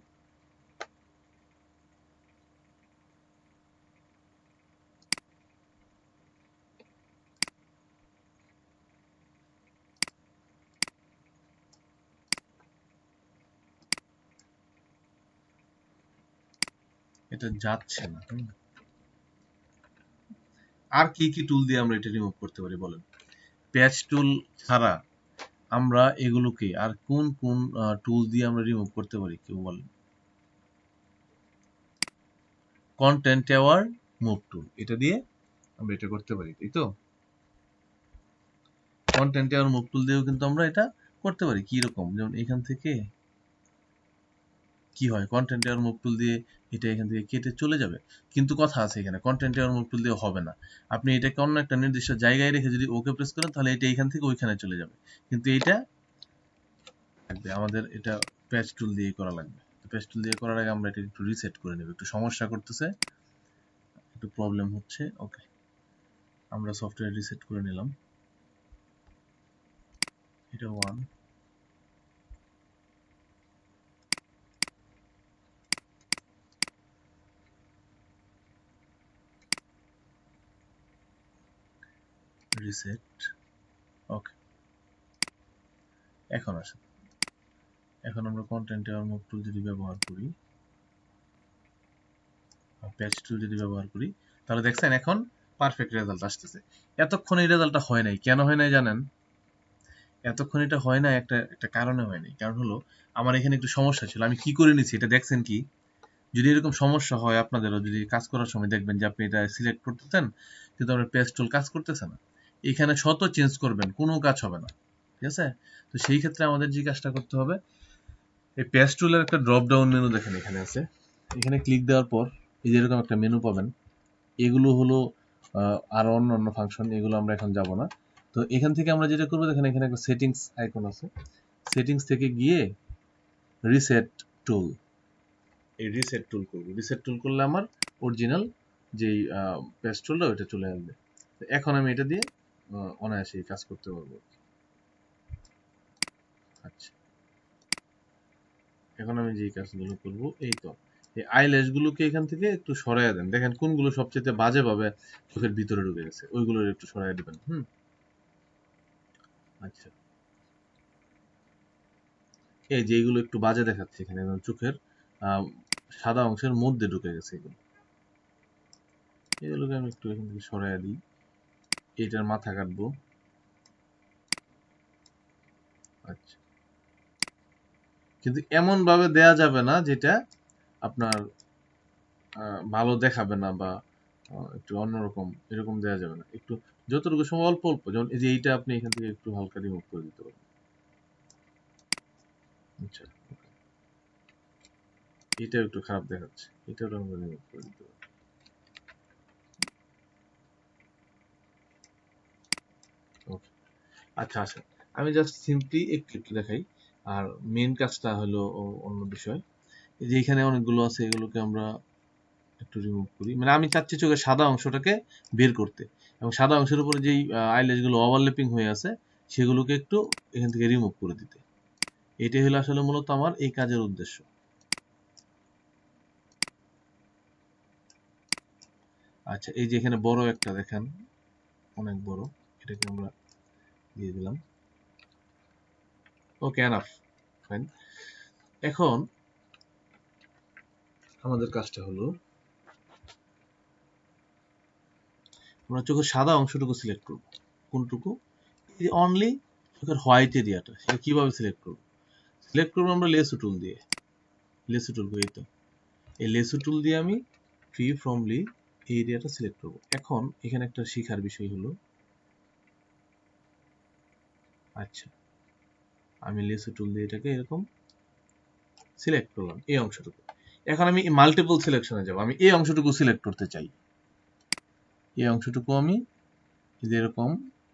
এটা যাচ্ছে না। আর কি কি টুল দিয়ে আমরা এটা রিমুভ করতে পারি বলেন? প্যাচ টুল ছাড়া আমরা এগুলোকে আর কোন কোন টুল দিয়ে আমরা রিমুভ করতে পারি কেউ বলেন? কন্টেন্ট টাওয়ার মুভ টুল, এটা দিয়ে আমরা এটা করতে পারি, তাই তো? কন্টেন্ট টাওয়ার মুভ টুল দিয়েও কিন্তু আমরা এটা করতে পারি। কি রকম? যেমন এখান থেকে কি হয়, কন্টেন্ট টাওয়ার মুভ টুল দিয়ে এটা এখান থেকে কেটে চলে যাবে, কিন্তু কথা আছে এখানে, কন্টেন্ট টাওয়ার মুভ টুল দিয়ে হবে না। আপনি এটাকে অন্য একটা নির্দিষ্ট জায়গায় রেখে যদি ওকে প্রেস করেন তাহলে এটা এখান থেকে ওইখানে চলে যাবে, কিন্তু এটা লাগবে আমাদের, এটা প্যাচ টুল দিয়ে করা লাগবে। প্যাচ টুল দিয়ে করার আগে আমরা এটা একটু রিসেট করে নেব, একটু সমস্যা করতেছে, একটু প্রবলেম হচ্ছে। ওকে, আমরা সফটওয়্যার রিসেট করে নিলাম, এটা 1, রিসেট। ওকে, এখন আসেন, এখন আমরা কন্টেন্ট টাওয়ার মুভ টুল যদি ব্যবহার করি, প্যাচ টুল যদি ব্যবহার করি, তাহলে দেখছেন এখন পারফেক্ট রেজাল্ট আসতেছে। এতক্ষণ এই রেজাল্টটা হয় নাই, কেন হয় নাই জানেন? এতক্ষণ এটা হয় না একটা একটা কারণে হয় নাই, কারণ হলো আমার এখানে একটু সমস্যা ছিল। আমি কি করে নিছি এটা দেখছেন কি? যদি এরকম সমস্যা হয় আপনাদেরও, যদি কাজ করার সময় দেখবেন যে আপনি এটা সিলেক্ট করতেছেন কিন্তু আপনার পেজ টুল কাজ করতেছে না, এখানে শত চেঞ্জ করবেন কোনো কাজ হবে না, ঠিক আছে? তো সেই ক্ষেত্রে আমাদের যে কাজটা করতে হবে, এই পেজ টুলের একটা ড্রপ ডাউন মেনু দেখেন এখানে আছে, এখানে ক্লিক দেওয়ার পর এই যে এরকম একটা মেনু পাবেন, এগুলো হলো আরো অন্য অন্য ফাংশন, এগুলো আমরা এখন যাব না। তো এখান থেকে আমরা যেটা করবো, দেখেন এখানে একটা সেটিংস আইকন আছে, সেটিংস থেকে গিয়ে রিসেট টুল, এই রিসেট টুল করবো, রিসেট টুল করলে আমার অরিজিনাল যেই পেজ টুলটা ওইটা চলে আসবে। এখন আমি এটা দিয়ে অনায়াসে কাজ করতে পারবো। আচ্ছা, এখন আমি যে কাজগুলো করব, এই তো এই আইল্যাশ গুলোকে এখান থেকে একটু সরাইয়া দেন, দেখেন কোনগুলো সবচেয়ে বাজে ভাবে চোখের ভিতরে ঢুকে গেছে, ওইগুলো একটু সরাইয়া দিবেন। আচ্ছা, এই যে এইগুলো একটু বাজে দেখাচ্ছে এখানে, যেমন চোখের আহ, সাদা অংশের মধ্যে ঢুকে গেছে এগুলো, এগুলোকে আমি একটু এখান থেকে সরাইয়া দিই। এটার মাথা কাটবো। আচ্ছা, কিন্তু এমন ভাবে দেয়া যাবে না যেটা আপনার ভালো দেখাবে না, বা একটু অন্যরকম এরকম দেয়া যাবে না, একটু যতটুকু সময় অল্প অল্প, যেমন এই যে এইটা আপনি এখান থেকে একটু হালকা রিমুভ করে দিতে পারবেন। আচ্ছা, এটা একটু খারাপ দেখাচ্ছে, এটাও আমরা রিমুভ করে দিতে পারবো। ওকে, আচ্ছা আচ্ছা, আমি জাস্ট সিম্পলি একটু একটু দেখাই, আর মেন কাজটা হলো অন্য বিষয়। এই যে এখানে অনেকগুলো আছে, এগুলোকে আমরা একটু রিমুভ করি, মানে আমি চাচ্ছি চোখের সাদা অংশটাকে বের করতে, এবং সাদা অংশের উপরে যেই আইল্যাশগুলো ওভারল্যাপিং হয়ে আছে সেগুলোকে একটু এখান থেকে রিমুভ করে দিতে। এটাই হলো আসলে মূলত আমার এই কাজের উদ্দেশ্য। আচ্ছা, এই যে এখানে বড় একটা দেখেন, অনেক বড়, এটাকে আমরা দিয়ে দিলাম। ওকে, এনাফ, ফাইন। এখন আমাদের কাজটা হলো আমরা চোখের সাদা অংশটুকু সিলেক্ট করব। কোনটুকু? এই অনলি চোখের হোয়াইট এরিয়াটা, সেটা কিভাবে সিলেক্ট করব? সিলেক্ট করবো আমরা লেসো টুল দিয়ে। লেসো টুল, এই তো এই লেসো টুল দিয়ে আমি ফ্রি ফ্রমলি এই এরিয়াটা সিলেক্ট করব। এখন এখানে একটা শিখার বিষয় হলো, আচ্ছা আমি লেসো টুল দিয়ে এটাকে এরকম সিলেক্ট করলাম এই অংশটুকু। এখন আমি মাল্টিপল সিলেকশনে যাব, আমি এই অংশটুকু সিলেক্ট করতে চাই। এই অংশটুকু আমি এরকম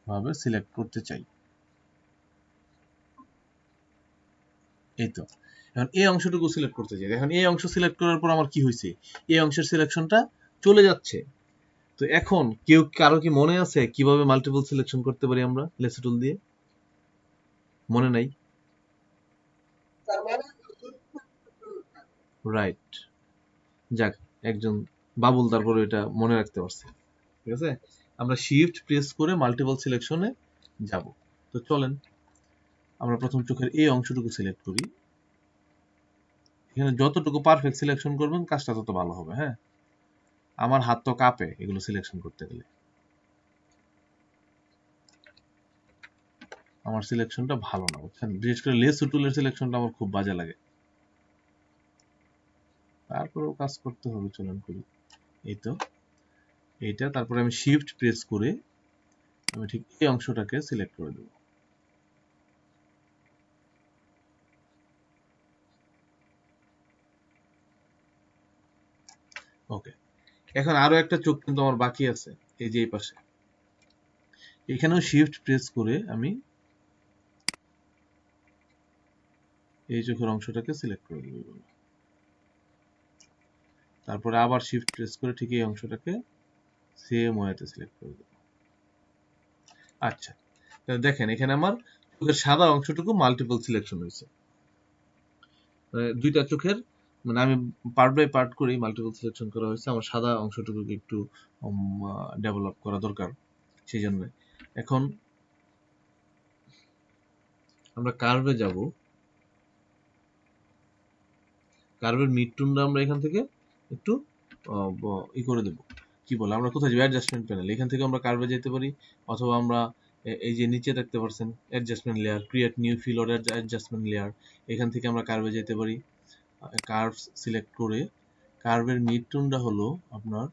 ভাবে সিলেক্ট করতে চাই, এই তো। এখন এই অংশটুকু সিলেক্ট করতে চাই। এখন এই অংশ সিলেক্ট করার পর আমার কি হয়েছে, এই অংশের সিলেকশনটা চলে যাচ্ছে। তো এখন কারো কি মনে আছে কিভাবে মাল্টিপল সিলেকশন করতে পারি আমরা লেসো টুল দিয়ে? মনে নাই? রাইট, যাক, একজন বাবুল তারপরে এটা মনে রাখতে পারছে। ঠিক আছে, আমরা শিফট প্রেস করে মাল্টিপল সিলেকশনে যাব। তো চলেন আমরা প্রথম চোখের এই অংশটুকু সিলেক্ট করি। এখানে যতটুকু পারফেক্ট সিলেকশন করবেন কাজটা তত ভালো হবে। হ্যাঁ, আমার হাত তো কাঁপে এগুলো সিলেকশন করতে গেলে, আমার সিলেকশনটা ভালো না, বুঝছেন? বিশেষ করে লেসো টুলের সিলেকশনটা আমার খুব বাজে লাগে, তারপরেও কাজ করতে হবে, চলেন করি। এই তো এইটা, তারপরে আমি শিফট প্রেস করে আমি ঠিক এই অংশটাকে সিলেক্ট করে দেব। ওকে, এখন আরো একটা চোখ কিন্তু আমার বাকি আছে, এই যে এই পাশে। এখানেও শিফট প্রেস করে আমি এই চোখের অংশটাকে সিলেক্ট করে দেব। তারপরে আবার শিফট প্রেস করে ঠিক এই অংশটাকে সেম ওয়েতে সিলেক্ট করে দেব। আচ্ছা, তাহলে দেখেন এখানে আমার চোখের সাদা অংশটুকু মাল্টিপল সিলেকশন হয়েছে। দুইটা চোখের, মানে আমি পার্ট বাই পার্ট করেই মাল্টিপল সিলেকশন করা হয়েছে। আমার সাদা অংশটুকুকে একটু ডেভেলপ করা দরকার, সেই জন্য। এখন আমরা কার্ভে যাব, কার্ভের মিড টোনটা আমরা এখান থেকে একটু ই করে দেব, কি বলে, আমরা কোথায় যাবো, অ্যাডজাস্টমেন্ট প্যানেল, এখান থেকে আমরা কার্ভে যেতে পারি, অথবা আমরা এই যে নিচে দেখতে পাচ্ছেন adjustment layer, create new fill or adjustment layer, এখান থেকে আমরা কার্ভে যেতে পারি। কার্ভ সিলেক্ট করে কার্ভের মিড টোনটা হলো আপনার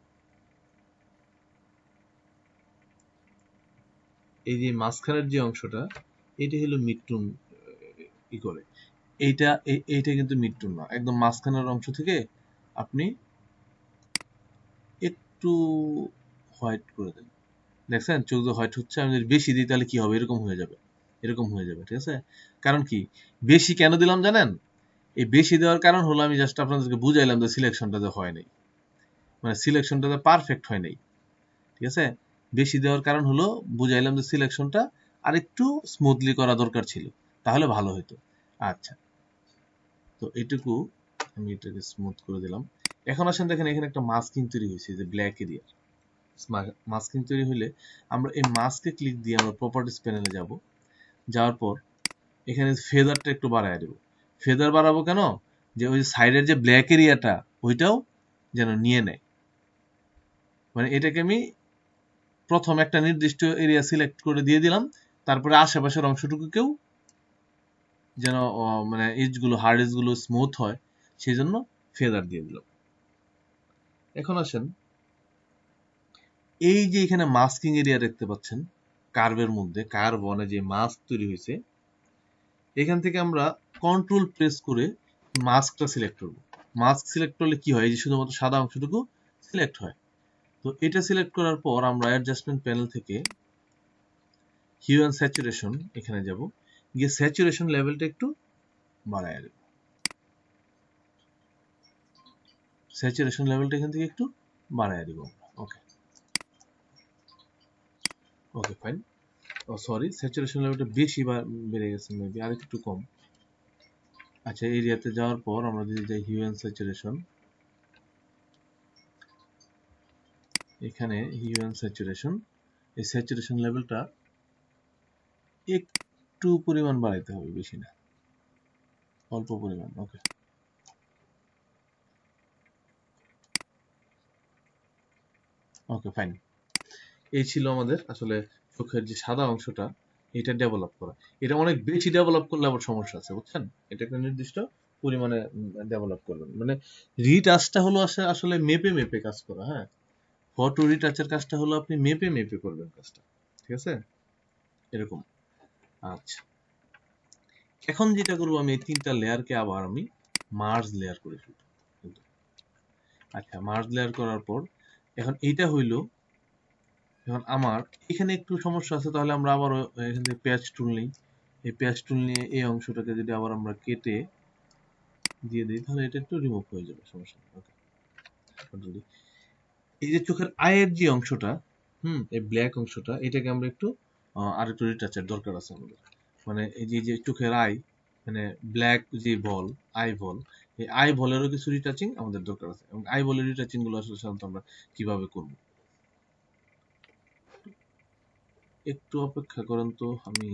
এই যে মাঝখানের যে অংশটা, এটা হলো মিড টোন ই করে। এইটা কিন্তু মিড টোন না, একদম মাঝখানের অংশ থেকে আপনি একটু হোয়াইট করে দেন। দেখছেন চোখ যে হোয়াইট হচ্ছে, আমি যদি বেশি দিই তাহলে কি হবে, এরকম হয়ে যাবে, এরকম হয়ে যাবে। ঠিক আছে, কারণ কি বেশি কেন দিলাম জানেন? এই বেশি দেওয়ার কারণ হলো আমি জাস্ট আপনাদেরকে বুঝাইলাম যে সিলেকশনটা যে হয় নাই, মানে সিলেকশনটা যে পারফেক্ট হয় নাই। ঠিক আছে, বেশি দেওয়ার কারণ হলো বুঝাইলাম যে সিলেকশনটা আরেকটু স্মুথলি করা দরকার ছিল, তাহলে ভালো হতো। আচ্ছা, তো এটুকু আমি এটাকে স্মুথ করে দিলাম। এখন আসেন দেখেন এখানে একটা মাস্কিং তৈরি হয়েছে, যে ব্ল্যাক এরিয়া। মাস্কিং তৈরি হলে আমরা এই মাস্কে ক্লিক দিয়ে আমরা প্রপার্টিস প্যানেলে যাব। যাওয়ার পর এখানে ফেদারটা একটু বাড়ায় দেব। ফেদার বাড়াবো কেন? যে ওই সাইডের যে ব্ল্যাক এরিয়াটা ওইটাও যেন নিয়ে নেয়। মানে এটাকে আমি প্রথম একটা নির্দিষ্ট এরিয়া সিলেক্ট করে দিয়ে দিলাম, তারপরে আশেপাশের অংশটুকুকেও যেন মানে এজগুলো, হার্ড এজগুলো স্মুথ হয়, সেই জন্য ফেদার দিয়ে দিলাম। এখন আসেন এই যে এখানে মাস্কিং এরিয়া দেখতে পাচ্ছেন, কার্ভের মধ্যে কার্ভ ওয়ানে যে মাস্ক তৈরি হয়েছে, এখান থেকে আমরা কন্ট্রোল প্রেস করে মাস্কটা সিলেক্ট করব। মাস্ক সিলেক্ট করলে কি হয়, এই যে শুধুমাত্র সাদা অংশটুকু সিলেক্ট হয়। তো এটা সিলেক্ট করার পর আমরা অ্যাডজাস্টমেন্ট প্যানেল থেকে হিউ অ্যান্ড স্যাচুরেশন এখানে যাব, গিয়ে স্যাচুরেশন লেভেলটা একটু বাড়ায় দেব। স্যাচুরেশন লেভেলটা এখান থেকে একটু বাড়ায় দিব আমরা। ওকে ওকে ফাইন। ও সরি, স্যাচুরেশন লেভেলটা বেশি বেড়ে গেছে, মেবি আর একটু কম। আচ্ছা, এরিয়াতে যাওয়ার পর আমরা যদি যাই হিউ অ্যান্ড স্যাচুরেশন, এখানে হিউ অ্যান্ড স্যাচুরেশন, এই স্যাচুরেশন লেভেলটা একটু পরিমাণ বাড়াইতে হবে, বেশি না, অল্প পরিমাণ। ওকে ওকে ফাইন। এই ছিল আমাদের আসলে চোখের যে সাদা অংশটা, এটা ডেভেলপ করা। এটা অনেক বেশি ডেভেলপ করলে আবার সমস্যা আছে, বুঝছেন? এটা একটা নির্দিষ্ট পরিমাণে ডেভেলপ করবেন। মানে রিটাচটা হলো আসলে মেপে মেপে কাজ করা। হ্যাঁ, ফটো রিটাচের কাজটা হলো আপনি মেপে মেপে করবেন কাজটা, ঠিক আছে? এরকম। আচ্ছা, এখন যেটা করবো, আমি এই 3টা লেয়ারকে আবার আমি মার্জ লেয়ার করে ফেলবো। আচ্ছা, মার্জ লেয়ার করার পর এখন এইটা হইলো, এখন আমার এখানে একটু সমস্যা আছে, তাহলে আমরা আবার এখান থেকে প্যাচ টুল নিই। এই প্যাচ টুল নিয়ে এই অংশটাকে যদি আবার আমরা কেটে দিয়ে দিই, তাহলে এটা একটু রিমুভ হয়ে যাবে, সমস্যা নেই। ওকে, এই যে চোখের আয়ের যে অংশটা, এই ব্ল্যাক অংশটা, এটাকে আমরা একটু আর একটু রিটাচের দরকার আছে আমাদের। মানে এই যে চোখের আই, মানে ব্ল্যাক যে বল, আই বল, এই আই বলেরও কিছু রিটাচিং আমাদের দরকার আছে। এবং আই বলের রিটাচিং গুলো আসলে সাধারণত আমরা কিভাবে করব, একটু অপেক্ষা করেন তো, আমি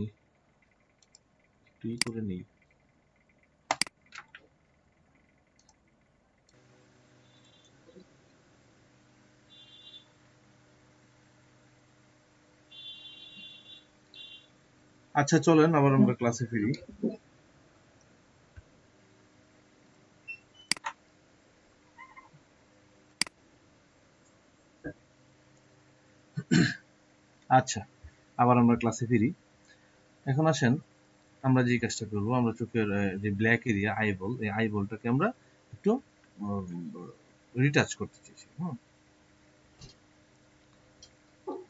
একটু করে নিই। আচ্ছা, চলেন আবার আমরা ক্লাসে ফিরি। আচ্ছা, আবার আমরা ক্লাসে ফিরি। এখন আসেন, আমরা যে কাজটা করবো, আমরা চোখের যে ব্ল্যাক এরিয়া আইবল, এই আইবলটাকে আমরা একটু রিটাচ করতে চাইছি।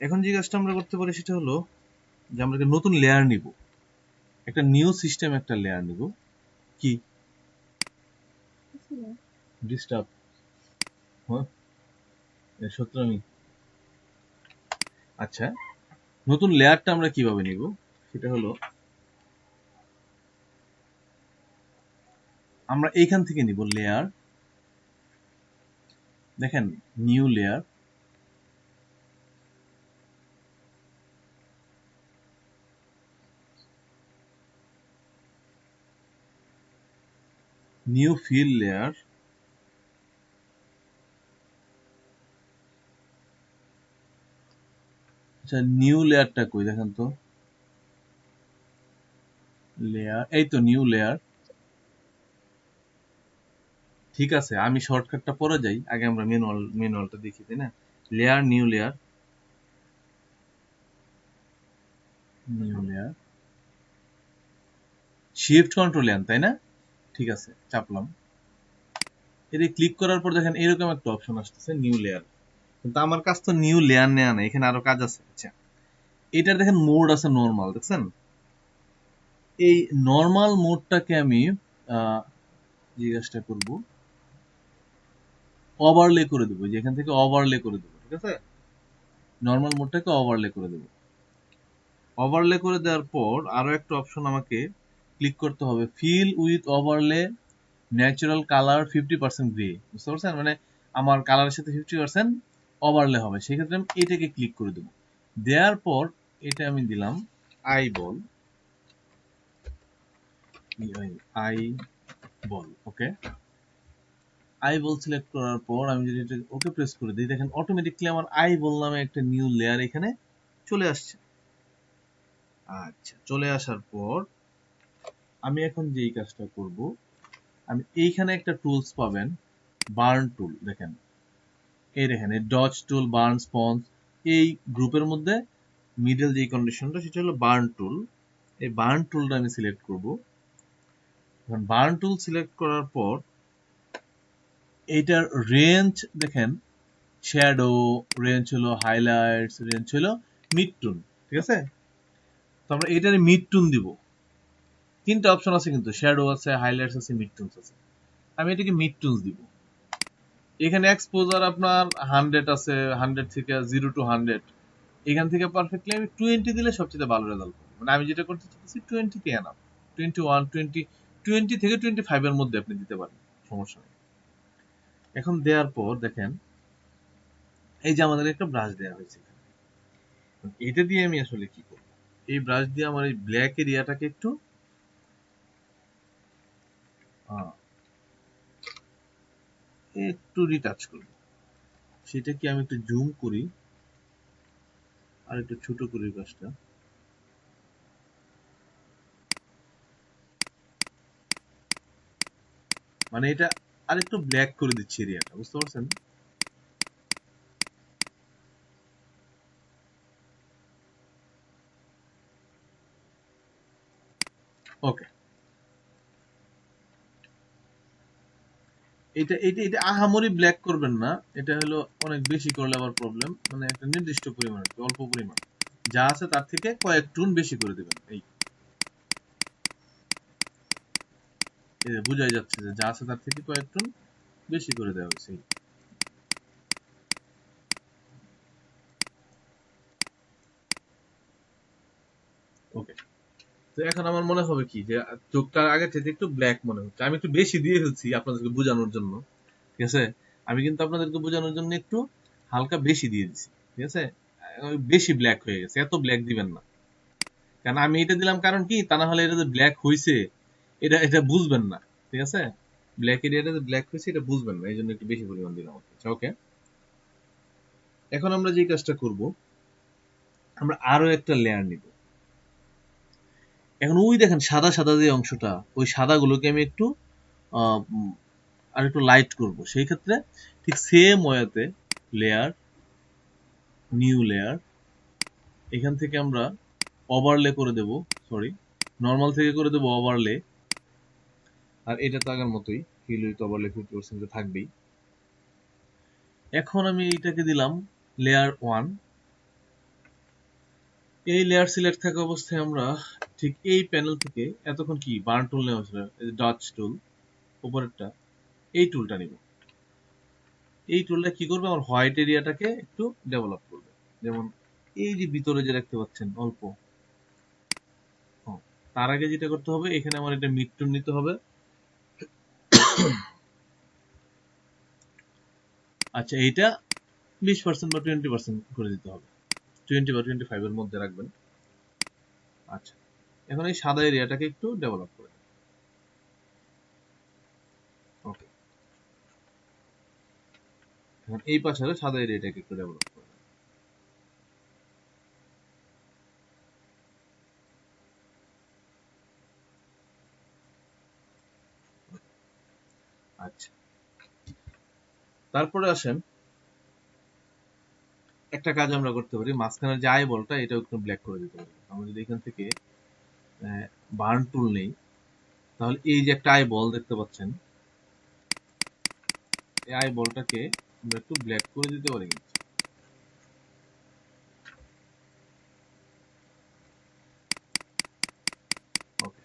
এখন যে কাজটা আমরা করতে পারি সেটা হলো যে আমরা একটা নতুন লেয়ার নিব, একটা নিউ সিস্টেম, একটা লেয়ার নিব। কি ডিস্টার্ব? হ্যাঁ, সত্য আমি। আচ্ছা, নতুন লেয়ারটা আমরা কিভাবে নিব সেটা হলো, আমরা এইখান থেকে নিব লেয়ার, দেখেন new layer, new fill layer. আচ্ছা, নিউ লেয়ারটা কই দেখেন তো, লেয়ার, এই তো নিউ লেয়ার। ঠিক আছে, আমি শর্টকাটটা পরে যাই, আগে আমরা ম্যানুয়ালটা দেখি, তাই না? Layer, new layer, new layer, shift control N, তাই না? ঠিক আছে, চাপলাম। এটা ক্লিক করার পর দেখেন এরকম একটা অপশন আসতেছে, নিউ লেয়ার। কিন্তু আমার কাছে তো নিউ লেয়ার নেওয়া নাই, এখানে আরো কাজ আছে। আচ্ছা, এটার দেখেন মোড আছে নরমাল, দেখছেন? এই নরমাল মোডটাকে আমি যে কাজটা করব, ওভারলে করে দেবো, যেখান থেকে ওভারলে করে দেবো, ঠিক আছে? নরমাল মোডটাকে ওভারলে করে দেবো। ওভারলে করে দেওয়ার পর আরো একটা অপশন আমাকে ক্লিক করতে হবে, fill with overlay natural colour 50% grey. বুঝতে পারছেন? মানে আমার কালারের সাথে 50% ওভারলে হবে, সেক্ষেত্রে আমি এটাকে ক্লিক করে দেবো। দেওয়ার পর এটা আমি দিলাম I ball, I ball. Okay, I ball select করার পর আমি যদি এটা ওকে প্রেস করে দিই, দেখেন অটোমেটিকলি আমার আই বল নামে একটা নিউ লেয়ার এখানে চলে আসছে। আচ্ছা, চলে আসার পর আমি এখন যেই কাজটা করব, আমি এইখানে একটা টুলস পাবেন, বার্ন টুল। দেখেন, এই দেখেন এই ডজ টুল, বার্ন, স্পঞ্জ, এই গ্রুপের মধ্যে মিডল যে কন্ডিশনটা সেটা হলো বার্ন টুল। এই বার্ন টুলটা আমি সিলেক্ট করব। এখন বার্ন টুল সিলেক্ট করার পর এইটার রেঞ্জ দেখেন, শ্যাডো রেঞ্জ হলো, হাইলাইটস রেঞ্জ হলো মিড টুন, ঠিক আছে? তো আমরা এটার মিড টুন দিব। 3টা অপশন আছে কিন্তু, শ্যাডো আছে, হাইলাইটস আছে, মিড টুনস আছে। আমি এটাকে মিড টুনস দিব। এখানে এক্সপোজার আপনার 100 আছে, 100 থেকে 0 to 100, এখান থেকে পারফেক্টলি আমি 20 দিলে সবচেয়ে ভালো রেজাল্ট পাবো। মানে আমি যেটা করতে চাচ্ছি 20 তে এনাফ, 21, 20, 20 থেকে 25 এর মধ্যে আপনি দিতে পারেন, সমস্যা নেই। এখন দেওয়ার পর দেখেন এই যে আমাদের একটা ব্রাশ দেওয়া হয়েছে, এটা দিয়ে আমি আসলে কি করব? এই ব্রাশ দিয়ে আমার এই ব্ল্যাক এরিয়াটাকে একটু আহ, একটু রিটাচ করব। সেটা কি আমি একটু জুম করি আর একটু ছোট করি ব্রাশটা। মানে এটা আর একটু ব্ল্যাক করে দিচ্ছি এরিয়াটা, বুঝতে পারছেন? ওকে, এটা এটা এটা আহামরি ব্ল্যাক করবেন না। এটা হলো অনেক বেশি করলে আবার প্রবলেম, মানে একটা নির্দিষ্ট পরিমাণ আর কি, অল্প পরিমাণ যা আছে তার থেকে কয়েক টুন বেশি করে দিবেন। এই যে বোঝাই যাচ্ছে যে যা আছে তার থেকে কয়েক টুন বেশি করে দেওয়া হয়েছে। ওকে, তো এখন আমার মনে হবে কি যে চোখটা আগে থেকে একটু ব্ল্যাক মনে হচ্ছে, আমি একটু বেশি দিয়ে ফেলছি আপনাদেরকে বোঝানোর জন্য, ঠিক আছে? আমি কিন্তু আপনাদেরকে বোঝানোর জন্য একটু হালকা বেশি দিয়ে দিছি, ঠিক আছে? বেশি ব্ল্যাক হয়ে গেছে, এত ব্ল্যাক দিবেন না। কারণ আমি এটা দিলাম কারণ কি, তা না হলে এটা যে ব্ল্যাক হইছে এটা এটা বুঝবেন না, ঠিক আছে? ব্ল্যাক এরিয়াটা যে ব্ল্যাক হয়েছে এটা বুঝবেন না, এই জন্য একটু বেশি পরিমাণ দিলাম। আচ্ছা, ওকে। এখন আমরা যে কাজটা করব, আমরা আরো একটা লেয়ার নিব। এখন ওই দেখেন সাদা সাদা যে অংশটা, ওই সাদাগুলোকে আমি একটু আর একটু লাইট করব। সেই ক্ষেত্রে ঠিক সেম ওয়েতে লেয়ার, নিউ লেয়ার, এখান থেকে আমরা ওভারলে করে দেব, সরি, নর্মাল থেকে করে দেব ওভারলে। আর এটা তো আগের মতোই, ফিল উইথ ওভারলে 50% থাকবেই। এখন আমি এইটাকে দিলাম লেয়ার 1। এই লেয়ার সিলেক্ট থাকা অবস্থায় আমরা ঠিক এই প্যানেল থেকে এতক্ষণ কি বার্ন টুল নেওয়া ছিল, এই যে ডট টুল উপরেরটা, এই টুলটা নিব। এই টুলটা কি করবে, আমার হোয়াইট এরিয়াটাকে একটু ডেভেলপ করবে। যেমন এই যে ভিতরে যে দেখতে পাচ্ছেন অল্প, তার আগে যেটা করতে হবে, এখানে আমার একটা মিড টোন নিতে হবে। আচ্ছা, এইটা 20% বা 20% করে দিতে হবে, 20 বা 25 এর মধ্যে রাখবেন। আচ্ছা, এখন এই সাদা এরিয়াটাকে একটু ডেভেলপ করে দেন। ওকে, এখন এই পাশে সাদা এরিয়াটাকে একটু ডেভেলপ করে দেন। আচ্ছা, তারপরে আসেন একটা কাজ আমরা করতে পারি, মাঝখানের যে আই বলটা এটা একটু ব্ল্যাক করে দিতে পারি। আমরা যদি এখান থেকে বার্ন টুল নেই, তাহলে এই যে একটা আই বল দেখতে পাচ্ছেন, এই আই বলটাকে আমরা একটু ব্ল্যাক করে দিতে পারি কিন্তু। ওকে,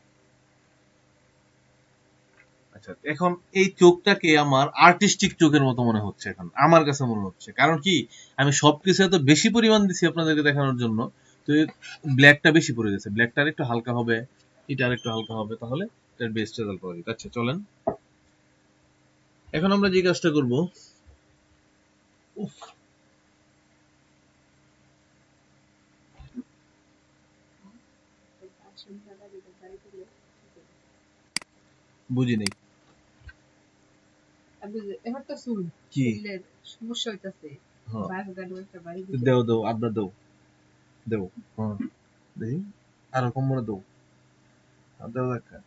আচ্ছা, এখন এই চোখটাকে আমার আর্টিস্টিক চোখের মতো মনে হচ্ছে, এখন আমার কাছে মনে হচ্ছে। কারণ কি, আমি সবকিছু এত বেশি পরিমাণ দিছি আপনাদেরকে দেখানোর জন্য, তো ব্ল্যাকটা বেশি পড়ে গেছে। ব্ল্যাকটা আরেকটু হালকা হবে, এটা আরেকটু হালকা হবে, তাহলে এটার বেস্ট রেজাল্ট পাওয়া যাবে। আচ্ছা, চলেন এখন আমরা যে কাজটা করব, উফ, বুঝি নাই কি হ্যাঁ, দেও দেও আবরা দেও, দেও, হ্যাঁ, দেখি আরো কম করে দেও, আর দেও দেখা।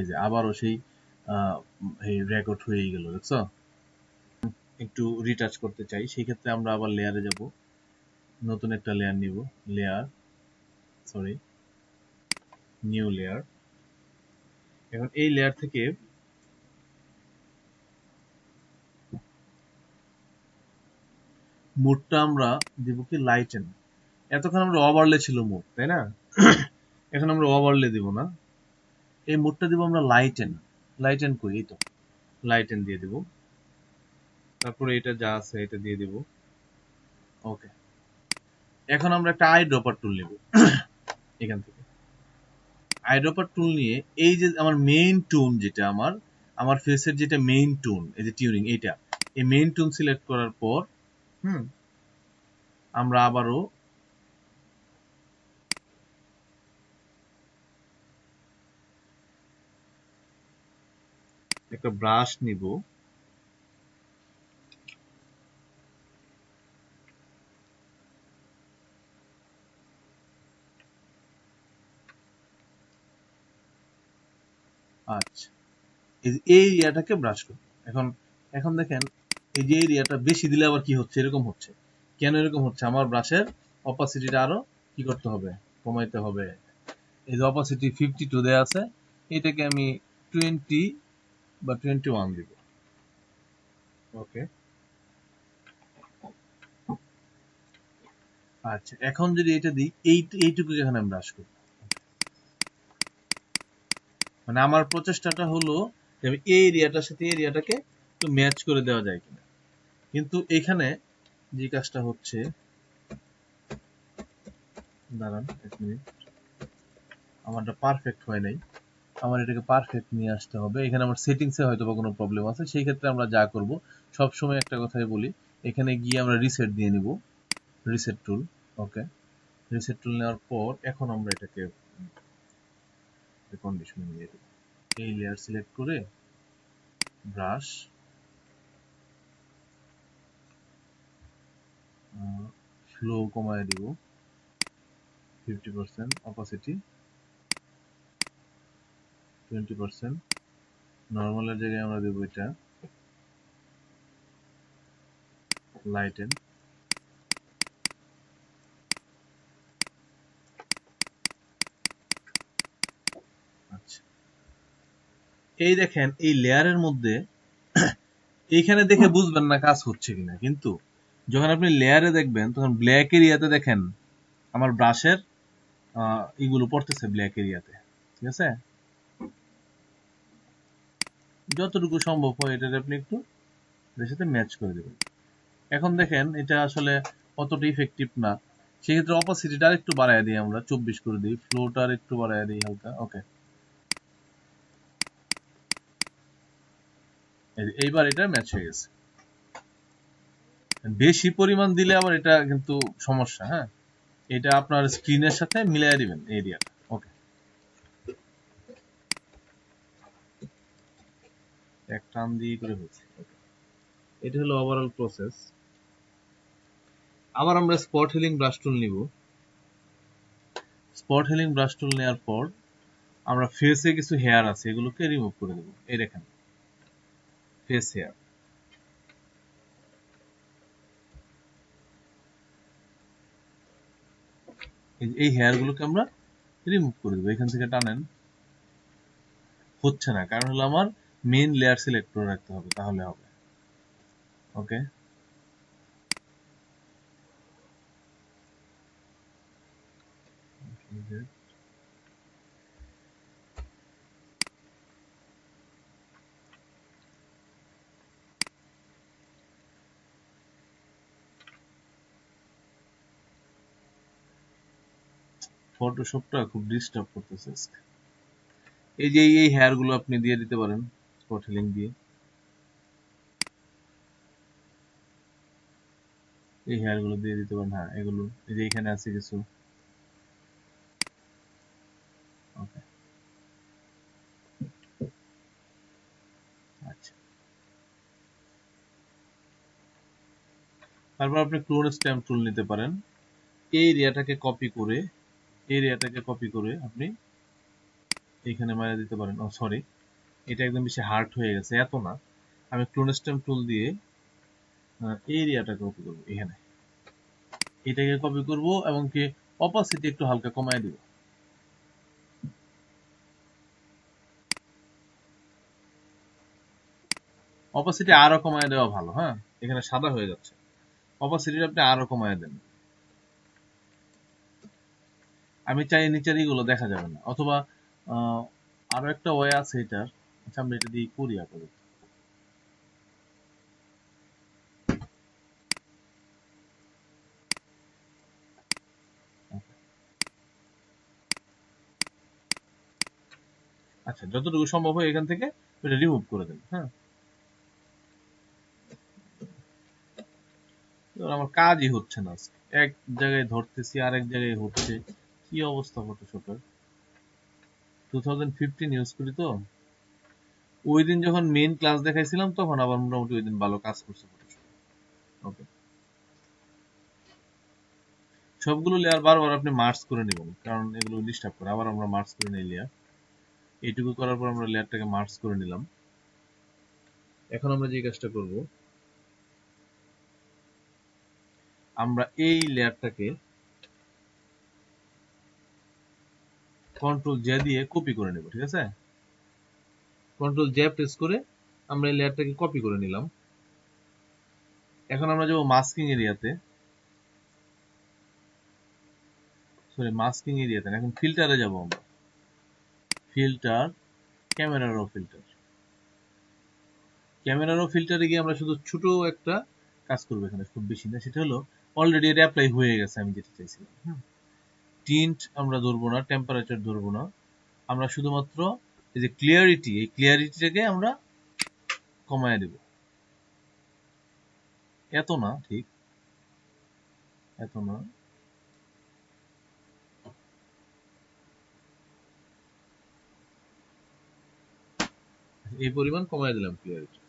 যে আবারও সেই রেকর্ড হয়েই গেল, দেখছো? একটু রিটাচ করতে চাই, সেই ক্ষেত্রে আমরা আবার লেয়ারে যাব, নতুন একটা লেয়ার নিব, নিউ লেয়ার। এখন এই লেয়ার থেকে মোডটা আমরা দিব কি লাইটেন। এতক্ষণ আমরা ওভারলে ছিল মোড, তাই না? এখন আমরা ওভারলে দিব না, এই মোডটা দিব আমরা লাইটেন। লাইটেন কই, এই তো লাইটেন দিয়ে দিব। তারপরে এটা যা আছে এটা দিয়ে দিব। ওকে, এখন আমরা একটা আই ড্রপার টুল নিব এখান থেকে। আই ড্রপার টুল নিয়ে এই যে আমার মেইন টুন, যেটা আমার ফেসের যেটা মেইন টুন, এই যে টিউনিং, এইটা এই মেইন টুন সিলেক্ট করার পর আমরা আবারও একটা ব্রাশ নিব, আচ্ছা এই এরিয়াটাকে ব্রাশ করব। এখন এখন দেখেন এই যে এরিয়াটা বেশি দিলে আবার কি হচ্ছে, এরকম হচ্ছে কেন? এরকম হচ্ছে আমার ব্রাশের অপাসিটিটা আরো কি করতে হবে, কমাইতে হবে। এই যে অপাসিটি 52 দেয়া আছে, এটাকে আমি 20 বা 21 দিব। ওকে, আচ্ছা এখন যদি এটা দিই, এইটুকু এখানে আমি ব্রাশ করি, মানে আমার প্রচেষ্টাটা হলো যে আমি এই এরিয়াটার সাথে এরিয়াটাকে একটু ম্যাচ করে দেওয়া যায় কিনা। কিন্তু এখানে যে কাজটা হচ্ছে, দাঁড়ান এক মিনিট, আমারটা পারফেক্ট হয় নাই, আমার এটাকে পারফেক্ট নিয়ে আসতে হবে। এখানে আমার সেটিংসে হয়তো বা কোনো প্রবলেম আছে, সেই ক্ষেত্রে আমরা যা করব, সব সময় একটা কথাই বলি, এখানে গিয়ে আমরা রিসেট দিয়ে নিব, রিসেট টুল। ওকে, রিসেট টুল নেওয়ার পর এখন আমরা এটাকে কন্ডিশনে নিয়ে দেব। এই লেয়ার সিলেক্ট করে ব্রাশ, ফ্লো কমায় দিব 50%, অপাসিটি 20%, নর্মালের জায়গায় আমরা দেব এটা লাইটেন। আচ্ছা, এই দেখেন এই লেয়ারের মধ্যে এইখানে দেখে বুঝবেন না কাজ হচ্ছে কিনা, কিন্তু যখন আপনি লেয়ারে দেখবেন তখন ব্ল্যাক এরিয়াতে দেখেন আমার ব্রাশের এগুলো পড়তেছে ব্ল্যাক এরিয়াতে, ঠিক আছে? যতটুকু সম্ভব হয় এটা আপনি একটু এর সাথে ম্যাচ করে দেবেন। এখন দেখেন এটা আসলে অতটা ইফেক্টিভ না, সেক্ষেত্রে অপাসিটিটা আরেকটু বাড়ায় দিই, আমরা 24 করে দিই, ফ্লোটা একটু বাড়ায় দিই হালকা। ওকে, এইবার এটা ম্যাচ হয়ে গেছে। বেশি পরিমাণ দিলে আবার এটা কিন্তু সমস্যা, হ্যাঁ, এটা আপনার স্ক্রিনের সাথে মিলাই দিবেন এরিয়াটা। ওকে, এক টান দিয়ে করে হয়েছে। এটা হলো ওভারঅল প্রসেস। আবার আমরা স্পট হিলিং ব্রাশ টুল নিব। স্পট হিলিং ব্রাশ টুল নেওয়ার পর আমরা ফেসে কিছু হেয়ার আছে, এগুলোকে রিমুভ করে দেবো। এই দেখেন ফেস হেয়ার, এই হেয়ার গুলোকে আমরা রিমুভ করে দেবো। এখান থেকে টানেন, হচ্ছে না, কারণ হলো আমার মেইন লেয়ার সিলেক্ট করে রাখতে হবে, তাহলে হবে। ওকে, ফটোশপটা খুব ডিস্টার্ব করতেছে আজকে। এই যে এই হেয়ার গুলো আপনি দিয়ে দিতে পারেন স্পট হিলিং দিয়ে, এই হেয়ার গুলো দিয়ে দিতে পারেন। হ্যাঁ, এগুলো এই যে এখানে আছে কিছু। ওকে, আচ্ছা, তারপর আপনি ক্লোন স্ট্যাম্প টুল নিতে পারেন। এই এরিয়াটাকে কপি করে আপনি এখানে মারা দিতে পারেন। ও সরি, এটা একদম বেশি হার্ড হয়ে গেছে, এত না। আমি ক্লোন স্ট্যাম্প টুল দিয়ে এরিয়াটা কপি করবো, এখানে এটাকে কপি করব এবং কি অপাসিটি একটু হালকা কমায় দিব। অপাসিটি আরো কমায় দেওয়া ভালো। হ্যাঁ, এখানে সাদা হয়ে যাচ্ছে, অপাসিটি আপনি আরো কমায় দেন। আমি চাই নিচের গুলো দেখা যাবে না, অথবা আরো একটা ওয়ে আছে এটার। আচ্ছা, আমরা এটা দিয়ে করি আপাতত। আচ্ছা, যতটুকু সম্ভব হয় এখান থেকে এটা রিমুভ করে দেন। হ্যাঁ, আমার কাজই হচ্ছে না আজকে, এক জায়গায় ধরতেছি আরেক জায়গায় হচ্ছে। কি অবস্থা ফটোশপের! 2015 ইউজ করি তো, ওই দিন যখন মেইন ক্লাস দেখাইছিলাম তখন আবার মোটামুটি ওই দিন ভালো কাজ করছে ফটোশপ। ওকে, সবগুলো লেয়ার বারবার আপনি মার্জ করে নেবেন, কারণ এগুলো ডিস্টার্ব করে। আবার আমরা মার্জ করে নিই লেয়ার। এইটুকু করার পর আমরা লেয়ারটাকে মার্জ করে নিলাম। এখন আমরা যে কাজটা করব, আমরা এই লেয়ারটাকে কন্ট্রোল জে দিয়ে কপি করে নেব। ঠিক আছে, কন্ট্রোল জে প্রেস করে আমরা এই লেয়ারটাকে কপি করে নিলাম। এখন আমরা যাব মাস্কিং এরিয়াতে, সরি মাস্কিং এরিয়াতে না, এখন ফিল্টারে যাব আমরা। ফিল্টার, ক্যামেরা র ফিল্টার। ক্যামেরা র ফিল্টারে গিয়ে আমরা শুধু ছোট একটা কাজ করবো এখানে, খুব বেশি না। সেটা হলো অলরেডি এটা অ্যাপ্লাই হয়ে গেছে আমি যেটা চাইছিলাম। টিন্ট আমরা ধরবো না, টেম্পারেচার ধরবো না, আমরা শুধুমাত্র এই যে ক্লিয়ারিটি, এই ক্লিয়ারিটিটাকে আমরা কমায় দেব। এত না, ঠিক এত না, এই পরিমাণ কমায় দিলাম ক্লিয়ারিটি।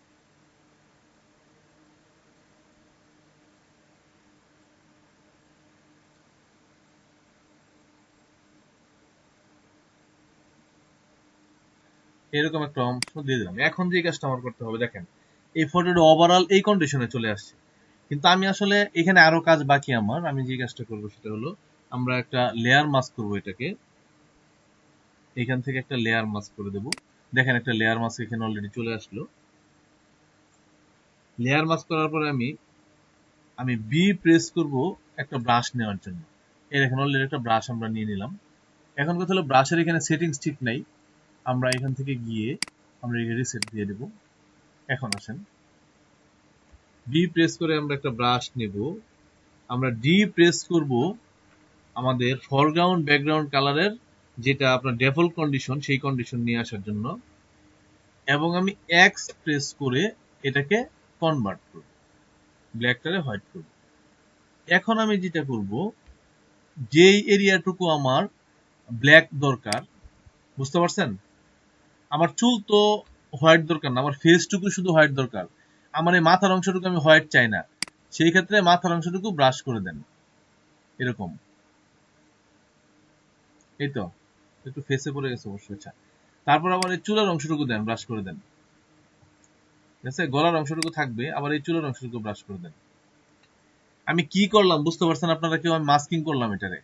এরকম একটা অংশ দিয়ে দিলাম। এখন যে কাজটা আমার করতে হবে, দেখেন এই ফটোটা ওভারঅল এই কন্ডিশনে চলে আসছে, কিন্তু আমি আসলে এখানে আরো কাজ বাকি আমার। আমি যে কাজটা করবো সেটা হলো আমরা একটা লেয়ার মাস্ক করবো এটাকে, এখান থেকে একটা লেয়ার মাস্ক করে দেব। দেখেন একটা লেয়ার মাস্ক এখানে অলরেডি চলে আসলো। লেয়ার মাস্ক করার পরে আমি আমি বি প্রেস করব একটা ব্রাশ নেওয়ার জন্য। এই দেখেন অলরেডি একটা ব্রাশ আমরা নিয়ে নিলাম। এখন কথা হলো ব্রাশের এখানে সেটিংস ঠিক নাই, আমরা এখান থেকে গিয়ে আমরা রিসেট দিয়ে দেব। এখন আসেন, ডি প্রেস করে আমরা একটা ব্রাশ নেব। আমরা ডি প্রেস করব আমাদের ফরগ্রাউন্ড ব্যাকগ্রাউন্ড কালারের যেটা আপনার ডিফল্ট কন্ডিশন, সেই কন্ডিশন নিয়ে আসার জন্য, এবং আমি এক্স প্রেস করে এটাকে কনভার্ট করব, ব্ল্যাকটারে হোয়াইট করব। এখন আমি যেটা করব, যেই এরিয়াটুকু আমার ব্ল্যাক দরকার, বুঝতে পারছেন? আমার চুল তো হোয়াইট দরকার না, আমার ফেসটুকু শুধু হোয়াইট দরকার। আমার এই মাথার অংশটুকু আমি হোয়াইট চাই না, সেই ক্ষেত্রে মাথার অংশটুকু ব্রাশ করে দেন এরকম। এই তো একটু ফেসে পড়ে গেছে অবশ্যই। আচ্ছা, তারপর আবার এই চুলের অংশটুকু দেন, ব্রাশ করে দেন। ঠিক আছে, গলার অংশটুকু থাকবে, আবার এই চুলের অংশটুকু ব্রাশ করে দেন। আমি কি করলাম বুঝতে পারছেন আপনারা কেউ? আমি মাস্কিং করলাম এটারে।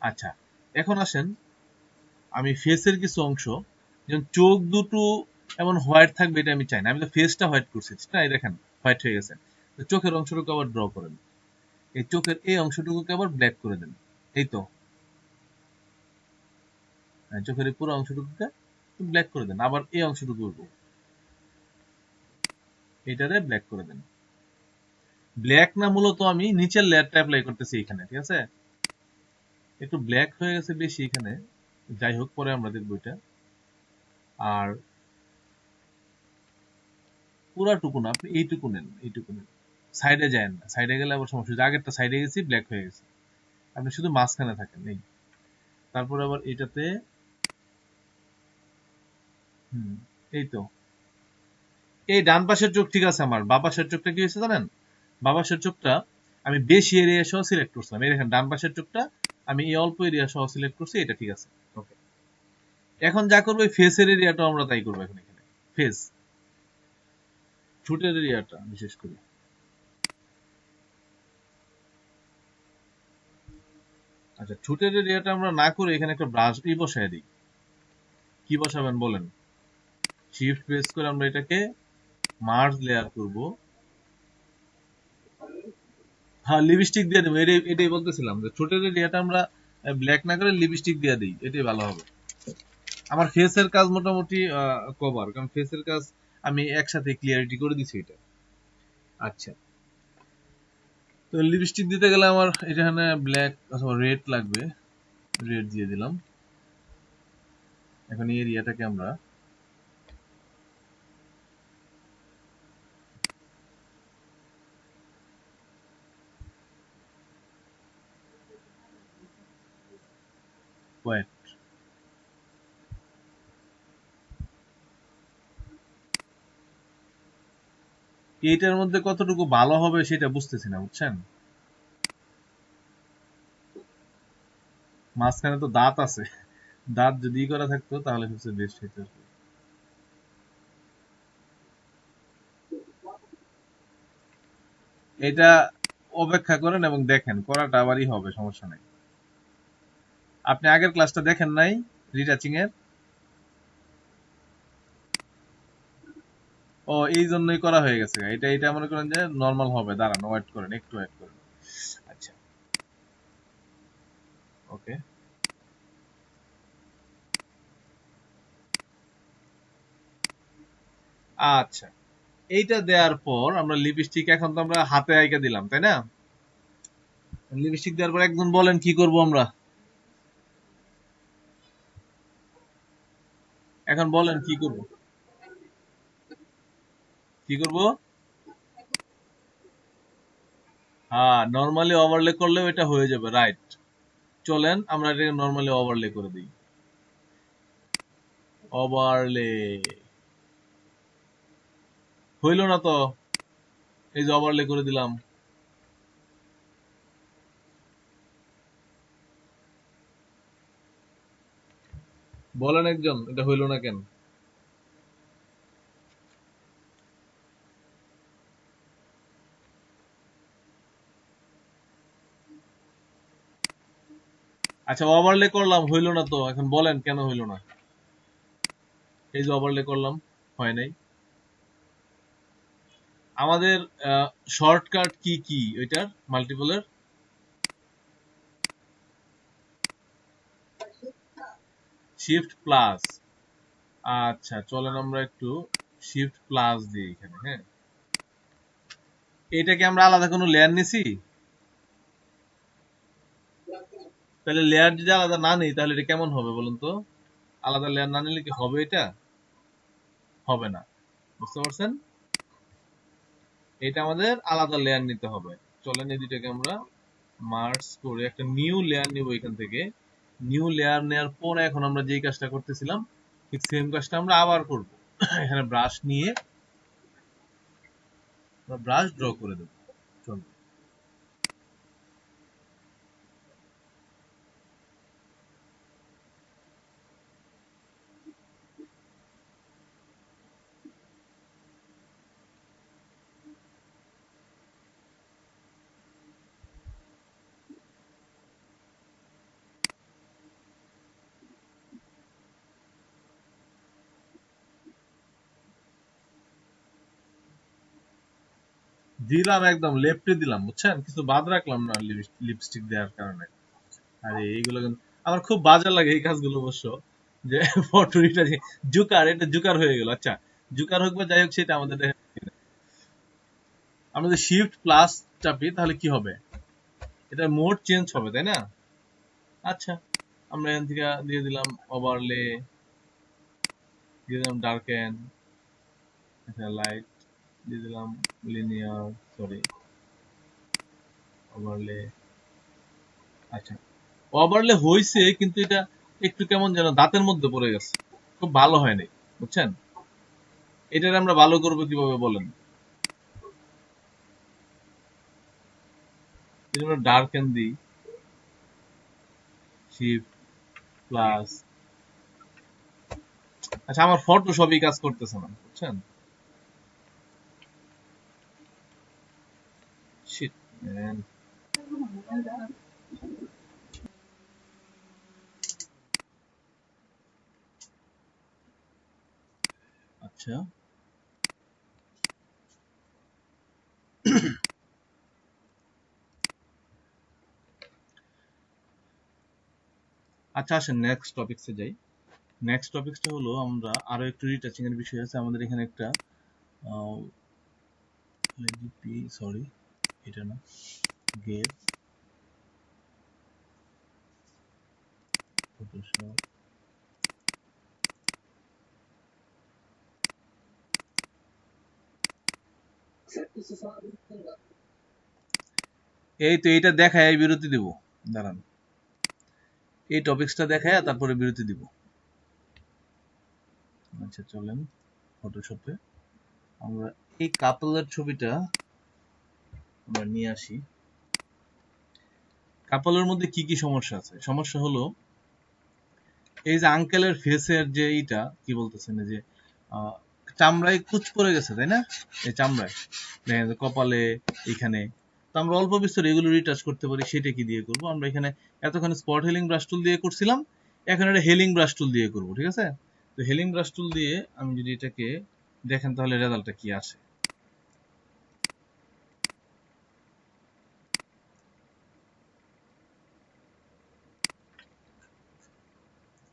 আচ্ছা, এখন আসেন, আমি ফেসের কিছু অংশ, যেমন চোখ দুটো এমন হোয়াইট থাকবে এটা আমি চাই না। আমি তো ফেসটা হোয়াইট করছি, ঠিক না? এই দেখেন হোয়াইট হয়ে গেছে। তো চোখের অংশটুকু আবার ড্র করেন, এই চোখের এই অংশটুকুকে আবার ব্ল্যাক করে দেন। এই তো, চোখের এই পুরো অংশটুকুকে ব্ল্যাক করে দেন। আবার এই অংশটুকু এটারে ব্ল্যাক করে দেন। ব্ল্যাক না, মূলত আমি নিচের লেয়ারটা অ্যাপ্লাই করতেছি এখানে। ঠিক আছে, একটু ব্ল্যাক হয়ে গেছে বেশি এখানে, যাই হোক পরে আমরা দেখবো এটা। আর পুরাটুকু না, আপনি এইটুকু নেন, এইটুকু নেন, সাইডে যায় না। সাইডে গেলে আবার সমস্যা, আগেরটা সাইডে গেছি ব্ল্যাক হয়ে গেছে, আপনি শুধু মাঝখানে থাকেন এই। তারপর আবার এটাতে এই তো, এই ডান পাশের চোখ ঠিক আছে। আমার বাঁ পাশের চোখটা কি হয়েছে জানেন? বাঁ পাশের চোখটা আমি বেশি এরিয়া সহ সিলেক্ট করছিলাম। এই দেখেন ডান পাশের চোখটা আমি এই অল্প এরিয়া সহ সিলেক্ট করছি, এটা ঠিক আছে। ওকে, এখন যা করবো ফেসের এরিয়াটা আমরা তাই করবো এখন এখানে। ফেস, ঠোঁটের এরিয়াটা বিশেষ করে। আচ্ছা, ঠোঁটের এরিয়াটা আমরা না করে এখানে একটা ব্রাশ বসায় দিই। কি বসাবেন বলেন? শিফট প্রেস করে আমরা এটাকে মার্জ লেয়ার করব। হ্যাঁ, লিপস্টিক দিয়ে দেবো, এটাই বলতেছিলাম যে ঠোঁটের এরিয়াটা আমরা ব্ল্যাক না করে লিপস্টিক দিয়ে দিই, এটাই ভালো হবে। আমার ফেসের কাজ মোটামুটি কভার, কারণ ফেসের কাজ আমি একসাথে ক্লিয়ারিটি করে দিছি এটা। আচ্ছা, তো লিপস্টিক দিতে গেলে আমার এখানে ব্ল্যাক অথবা রেড লাগবে, রেড দিয়ে দিলাম। এখন এই এরিয়াটাকে আমরা হোয়াইট। এইটার মধ্যে কতটুকু ভালো হবে সেটা বুঝতেছি না, বুঝছেন? মাঝখানে তো দাঁত আছে, দাঁত যদি করা থাকতো তাহলে সবচেয়ে বেস্ট হইতো আর কি। এটা অপেক্ষা করেন এবং দেখেন, করাটা আবারই হবে, সমস্যা নাই। আপনি আগের ক্লাসটা দেখেন নাই রিটাচিং এর? ও, এই জন্যই করা হয়ে গেছে। এটা মনে করেন যে নরমাল হবে, দাঁড়ান ওয়েট করেন, একটু ওয়েট করেন। আচ্ছা, ওকে। আচ্ছা, এইটা দেওয়ার পর আমরা লিপস্টিক, এখন তো আমরা হাতে আইকা দিলাম, তাই না? লিপস্টিক দেওয়ার পর একজন বলেন কি করব আমরা? এখন বলেন কি করব? কি করব? হ্যাঁ, নরমালি ওভারলে করলেও এটা হয়ে যাবে, রাইট। চলেন আমরা এটা নরমালি ওভারলে করে দিই। ওভারলে হইল না তো, এই যে ওভারলে করে দিলাম। বলেন একজন, এটা হইল না কেন? আচ্ছা, ওভারলে করলাম, হইল না তো, এখন বলেন কেন হইল না? এই যে ওভারলে করলাম, হয় নাই। আমাদের শর্টকাট কি কি ওইটার মাল্টিপলের? Shift plus. আচ্ছা, চলেন আমরা একটু শিফট প্লাস দিই এখানে, হ্যাঁ। এটাকে আমরা আলাদা কোনো লেয়ার নিছি? তাহলে লেয়ার যদি আলাদা না নেই তাহলে এটা কেমন হবে বলুন তো? আলাদা লেয়ার না নিলে কি হবে এটা? হবে না, বুঝতে পারছেন? এটা আমাদের আলাদা লেয়ার নিতে হবে। চলেন এই দুটাকে আমরা মার্জ করে একটা নিউ লেয়ার নিব এখান থেকে। নিউ লেয়ার নেওয়ার পরে এখন আমরা যেই কাজটা করতেছিলাম ঠিক সেম কাজটা আমরা আবার করব। এখানে ব্রাশ নিয়ে আমরা ব্রাশ ড্র করে দেব। চলবে। দিলাম, একদম লেফটে দিলাম, বুঝছেন? কিছু বাদ রাখলাম না লিপস্টিক দেওয়ার কারণে। আরে এইগুলো কিন্তু আমার খুব বাজে লাগে এই কাজগুলো অবশ্য, যে ফটোরিটা যে জুকার, এটা জুকার হয়ে গেল। আচ্ছা, জুকার হোক বা যাই হোক সেটা আমাদের আমরা যদি শিফট প্লাস চাপি তাহলে কি হবে? এটা মোড চেঞ্জ হবে, তাই না? আচ্ছা, আমরা এখান থেকে দিয়ে দিলাম ওভারলে, দিয়ে দিলাম ডার্কেন, আচ্ছা লাইট দিয়ে দিলাম, লিনিয়ার, সরি, ওভারলে। আচ্ছা, ওভারলে হইছে কিন্তু এটা একটু কেমন যেন দাঁতের মধ্যে পড়ে গেছে, খুব ভালো হয়নি, বুঝছেন? এটার আমরা ভালো করবো কিভাবে বলেন? যদি আমরা ডার্কেন দিই, শিফট প্লাস, আচ্ছা আমার ফটোশপই কাজ করতেছে না, বুঝছেন? Shit, man. আচ্ছা আচ্ছা, আসেন নেক্সট টপিকসে যাই। নেক্সট টপিকসটা হলো আমরা আরো একটু রিটাচিং এর বিষয় আছে আমাদের এখানে একটা, সরি এটা না, গেট ফটোশপ, এই তো এইটা দেখায় বিরতি দিব, দাঁড়ান এই টপিকসটা দেখায় তারপরে বিরতি দিব। আচ্ছা চলেন ফটোশপে আমরা এই কাপলের ছবিটা আমরা নিয়ে আসি। কাপলের মধ্যে কি কি সমস্যা আছে? সমস্যা হলো এই যে আঙ্কেলের ফেসের যে এইটা কি বলতেছেন, যে চামড়ায় কুচ পড়ে গেছে তাই না, এই চামড়ায় দেখেন কপালে এখানে, তো আমরা অল্প বিস্তর এগুলো রিটাচ করতে পারি। সেটা কি দিয়ে করব? আমরা এখানে এতক্ষণ স্পট হেলিং ব্রাশ টুল দিয়ে করছিলাম, এখন এটা হেলিং ব্রাশ টুল দিয়ে করব, ঠিক আছে? তো হেলিং ব্রাশ টুল দিয়ে আমি যদি এটাকে দেখেন তাহলে রেজাল্টটা কি আসে।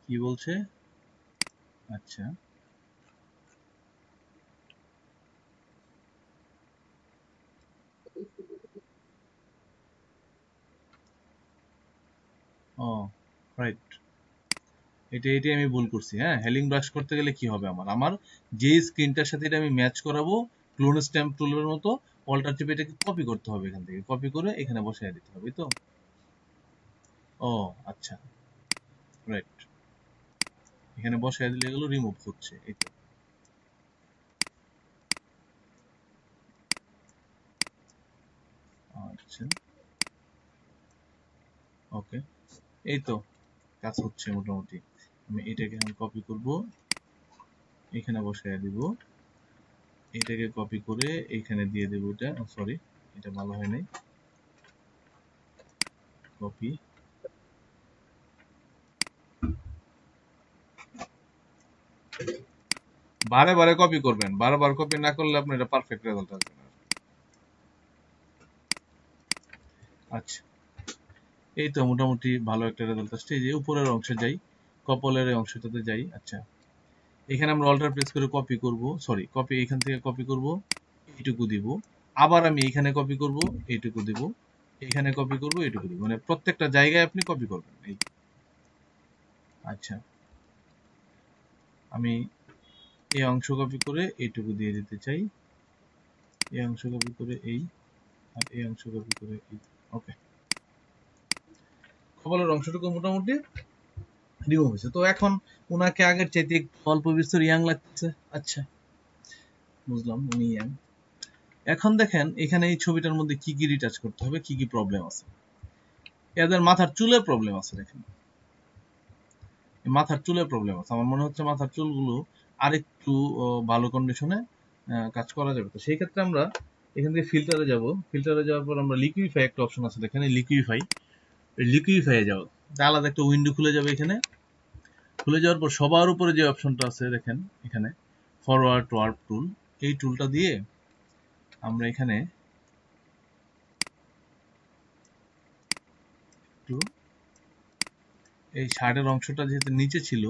কি বলছে? আচ্ছা ও রাইট, এটাই আমি ভুল করছি। হ্যাঁ, হেলিং ব্রাশ করতে গেলে কি হবে, আমার আমার যে স্ক্রিনটার সাথে এটা আমি ম্যাচ করাবো ক্লোন স্ট্যাম্প টুলের মতো, অল্টার টিপে এটাকে কপি করতে হবে, এখান থেকে কপি করে এখানে বসায় দিতে হবে। তো ও আচ্ছা রাইট, এখানে বসায় দিলে এগুলো রিমুভ হচ্ছে, এই তো। আচ্ছা ওকে, এই তো কাজ হচ্ছে মোটামুটি। আমি এটাকে এখন কপি করব, এখানে বসায় দিব, এটাকে কপি করে এখানে দিয়ে দেবো। এটা সরি, এটা ভালো হয় নাই, কপি, বারে বারে কপি করবেন, বারবার কপি না করলে আপনার এটা পারফেক্ট রেজাল্ট আসবে না। আচ্ছা এই তো মোটামুটি ভালো একটা রেজাল্ট আসছে। এই যে উপরের অংশে যাই, কপালের এই অংশটাতে যাই। আচ্ছা এখানে আমরা অল্টার প্রেস করে কপি করব, সরি কপি এখান থেকে কপি করব, এইটুকু দিব, আবার আমি এখানে কপি করব, এইটুকু দিব, এখানে কপি করব, এইটুকু দিব, মানে প্রত্যেকটা জায়গায় আপনি কপি করবেন এই। আচ্ছা আমি এই অংশ কপি করে এইটুকু দিয়ে দিতে চাই, এই অংশ কপি করে এই, আর এই অংশ কপি করে এই। ওকে, কপালের অংশটুকু মোটামুটি রিমুভ হয়েছে। তো এখন ওনাকে আগের চাইতে একটু অল্প বিস্তর ইয়াং লাগছে। আচ্ছা বুঝলাম উনি ইয়াং। এখন দেখেন এখানে এই ছবিটার মধ্যে কি কি রিটাচ করতে হবে, কি কি প্রবলেম আছে। এদের মাথার চুলের প্রবলেম আছে, দেখেন মাথার চুলের প্রবলেম আছে। আমার মনে হচ্ছে মাথার চুলগুলো আরেকটু ভালো কন্ডিশনে কাজ করা যাবে। তো সেই ক্ষেত্রে আমরা এখান থেকে ফিল্টারে যাব, ফিল্টারে যাওয়ার পর আমরা লিকুইফাই একটা অপশন আছে দেখেন, লিকুইফাই, লিকুইফাই এ যাব, আলাদা একটা উইন্ডো খুলে যাবে। এখানে খুলে যাওয়ার পর সবার উপরে যে অপশনটা আছে দেখেন এখানে ফরওয়ার্ড ওয়ার্প টুল, এই টুলটা দিয়ে আমরা এখানে একটু এই শার্টের অংশটা যেহেতু নিচে ছিল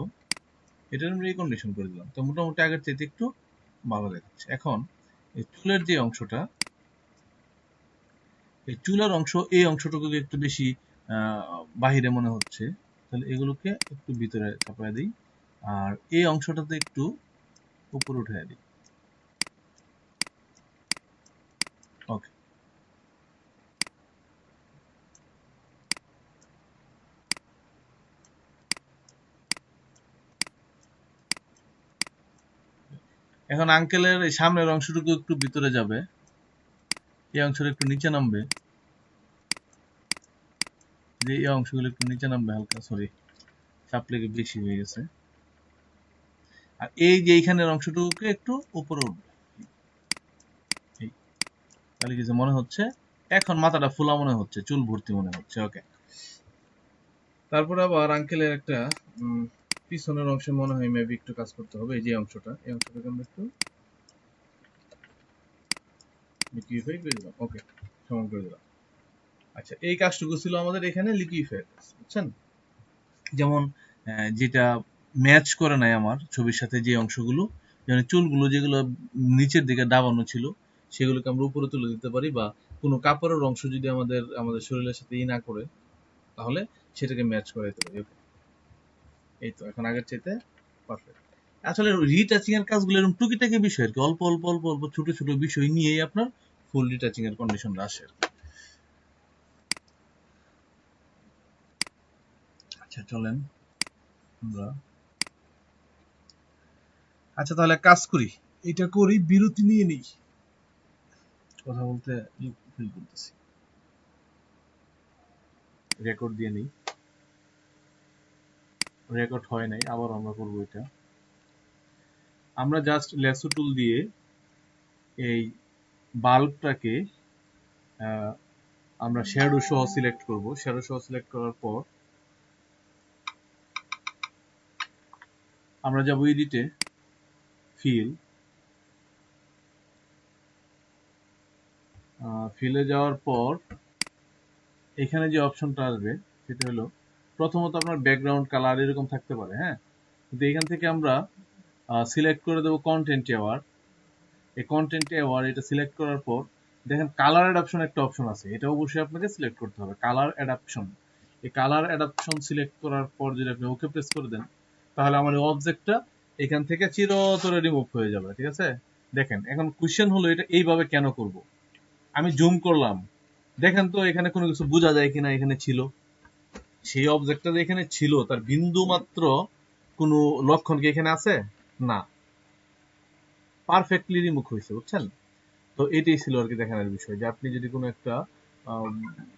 এটার আমরা রিকন্ডিশন করে দিলাম। তো মোটামুটি আগের চাইতে একটু ভালো দেখাচ্ছে। এখন এই চুলের যে অংশটা, এই চুলের অংশ, এই অংশটুকু একটু বেশি বাহিরে মনে হচ্ছে, তাহলে এগুলোকে একটু ভিতরে চাপায় দিই, আর এই অংশটাতে একটু উপরে উঠে দিই। ওকে, এখন আঙ্কেলের এই সামনের অংশটুকু একটু ভিতরে যাবে, এই অংশটা একটু নিচে নামবে, যে এই অংশগুলো একটু নিচে নামবে হালকা, সরি চাপ লেগে বেশি হয়ে গেছে। আর এই যে এইখানের অংশটুকুকে একটু উপরে উঠবে, তাহলে কিছু মনে হচ্ছে এখন মাথাটা ফোলা মনে হচ্ছে, চুল ভর্তি মনে হচ্ছে। ওকে, তারপরে আবার আঙ্কেলের একটা পিছনের অংশে মনে হয় মেবি একটু কাজ করতে হবে। এই যে অংশটা, এই অংশটাকে আমরা একটু লিকুইফাই করে দিলাম। ওকে, সমান করে দিলাম। আচ্ছা, এই কাজটুকু ছিল আমাদের এখানে লিকুইফাই, বুঝছেন? যেমন যেটা ম্যাচ করে নাই আমার ছবির সাথে যে অংশগুলো, যেমন চুলগুলো যেগুলো নিচের দিকে দাবানো ছিল সেগুলোকে আমরা উপরে তুলে দিতে পারি, বা কোনো কাপড়ের অংশ যদি আমাদের শরীরের সাথে না করে তাহলে সেটাকে ম্যাচ করে দিতে পারি। ওকে, এই তো এখন আগের চাইতে পারফেক্ট। আসলে রিটাচিং এর কাজগুলো এরকম টুকিটাকি বিষয় আর কি, অল্প অল্প অল্প অল্প ছোট ছোট বিষয় নিয়েই আপনার ফুল রিটাচিং এর কন্ডিশনটা আসে আর কি। আচ্ছা চলেন আমরা, আচ্ছা তাহলে কাজ করি, এটা করি, বিরতি নিয়ে নিই, কথা বলতে ফিল করতেছি, রেকর্ড দিয়ে নিই। রেকর্ড হয় নাই, আবার আমরা করবো এটা। আমরা জাস্ট লেসো টুল দিয়ে এই বাল্বটাকে আমরা শ্যাডো সহ সিলেক্ট করব। শ্যাডো সহ সিলেক্ট করার পর আমরা যাব এডিটে, ফিল, ফিলে যাওয়ার পর এখানে যে অপশনটা আসবে সেটা হলো, প্রথমত আপনার ব্যাকগ্রাউন্ড কালার এরকম থাকতে পারে, হ্যাঁ, কিন্তু এখান থেকে আমরা সিলেক্ট করে দেবো কন্টেন্ট অ্যাওয়ার। এই কন্টেন্ট অ্যাওয়ার এটা সিলেক্ট করার পর দেখেন কালার অ্যাডাপশন একটা অপশন আছে, এটা অবশ্যই আপনাকে সিলেক্ট করতে হবে, কালার অ্যাডাপশন। এই কালার অ্যাডাপশন সিলেক্ট করার পর যদি আপনি ওকে প্রেস করে দেন তাহলে আমার এই অবজেক্টটা এখান থেকে চিরতরে রিমুভ হয়ে যাবে, ঠিক আছে? দেখেন এখন কোশ্চেন হলো এটা এইভাবে কেন করব। আমি জুম করলাম, দেখেন তো এখানে কোনো কিছু বোঝা যায় কিনা এখানে ছিল, সেই অবজেক্টটা যে এখানে ছিল তার বিন্দু মাত্র কোনো লক্ষণ কি এখানে আছে? না, পারফেক্টলি রিমুভ হয়েছে, বুঝছেন? তো এটাই ছিল আর কি দেখানোর বিষয়, যে আপনি যদি কোনো একটা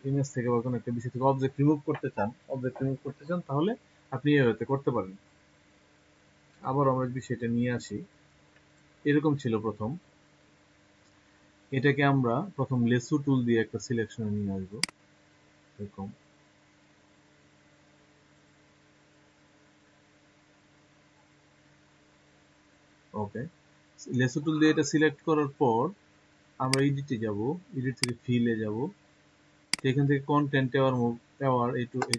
ইমেজ থেকে বা কোনো একটা বিষয় থেকে অবজেক্ট রিমুভ করতে চান তাহলে আপনি এভাবে করতে পারেন। আবার আমরা বিষয়টা নিয়ে আসি, এরকম ছিল প্রথম, এটাকে আমরা প্রথম লেসু টুল দিয়ে একটা সিলেকশনে নিয়ে আসবো এরকম। ওকে, লেসু টুল দিয়ে এটা সিলেক্ট করার পর আমরা এডিটে যাব, এডিট থেকে ফিলে যাব, এখান থেকে কন্টেন্ট অ্যাওয়ার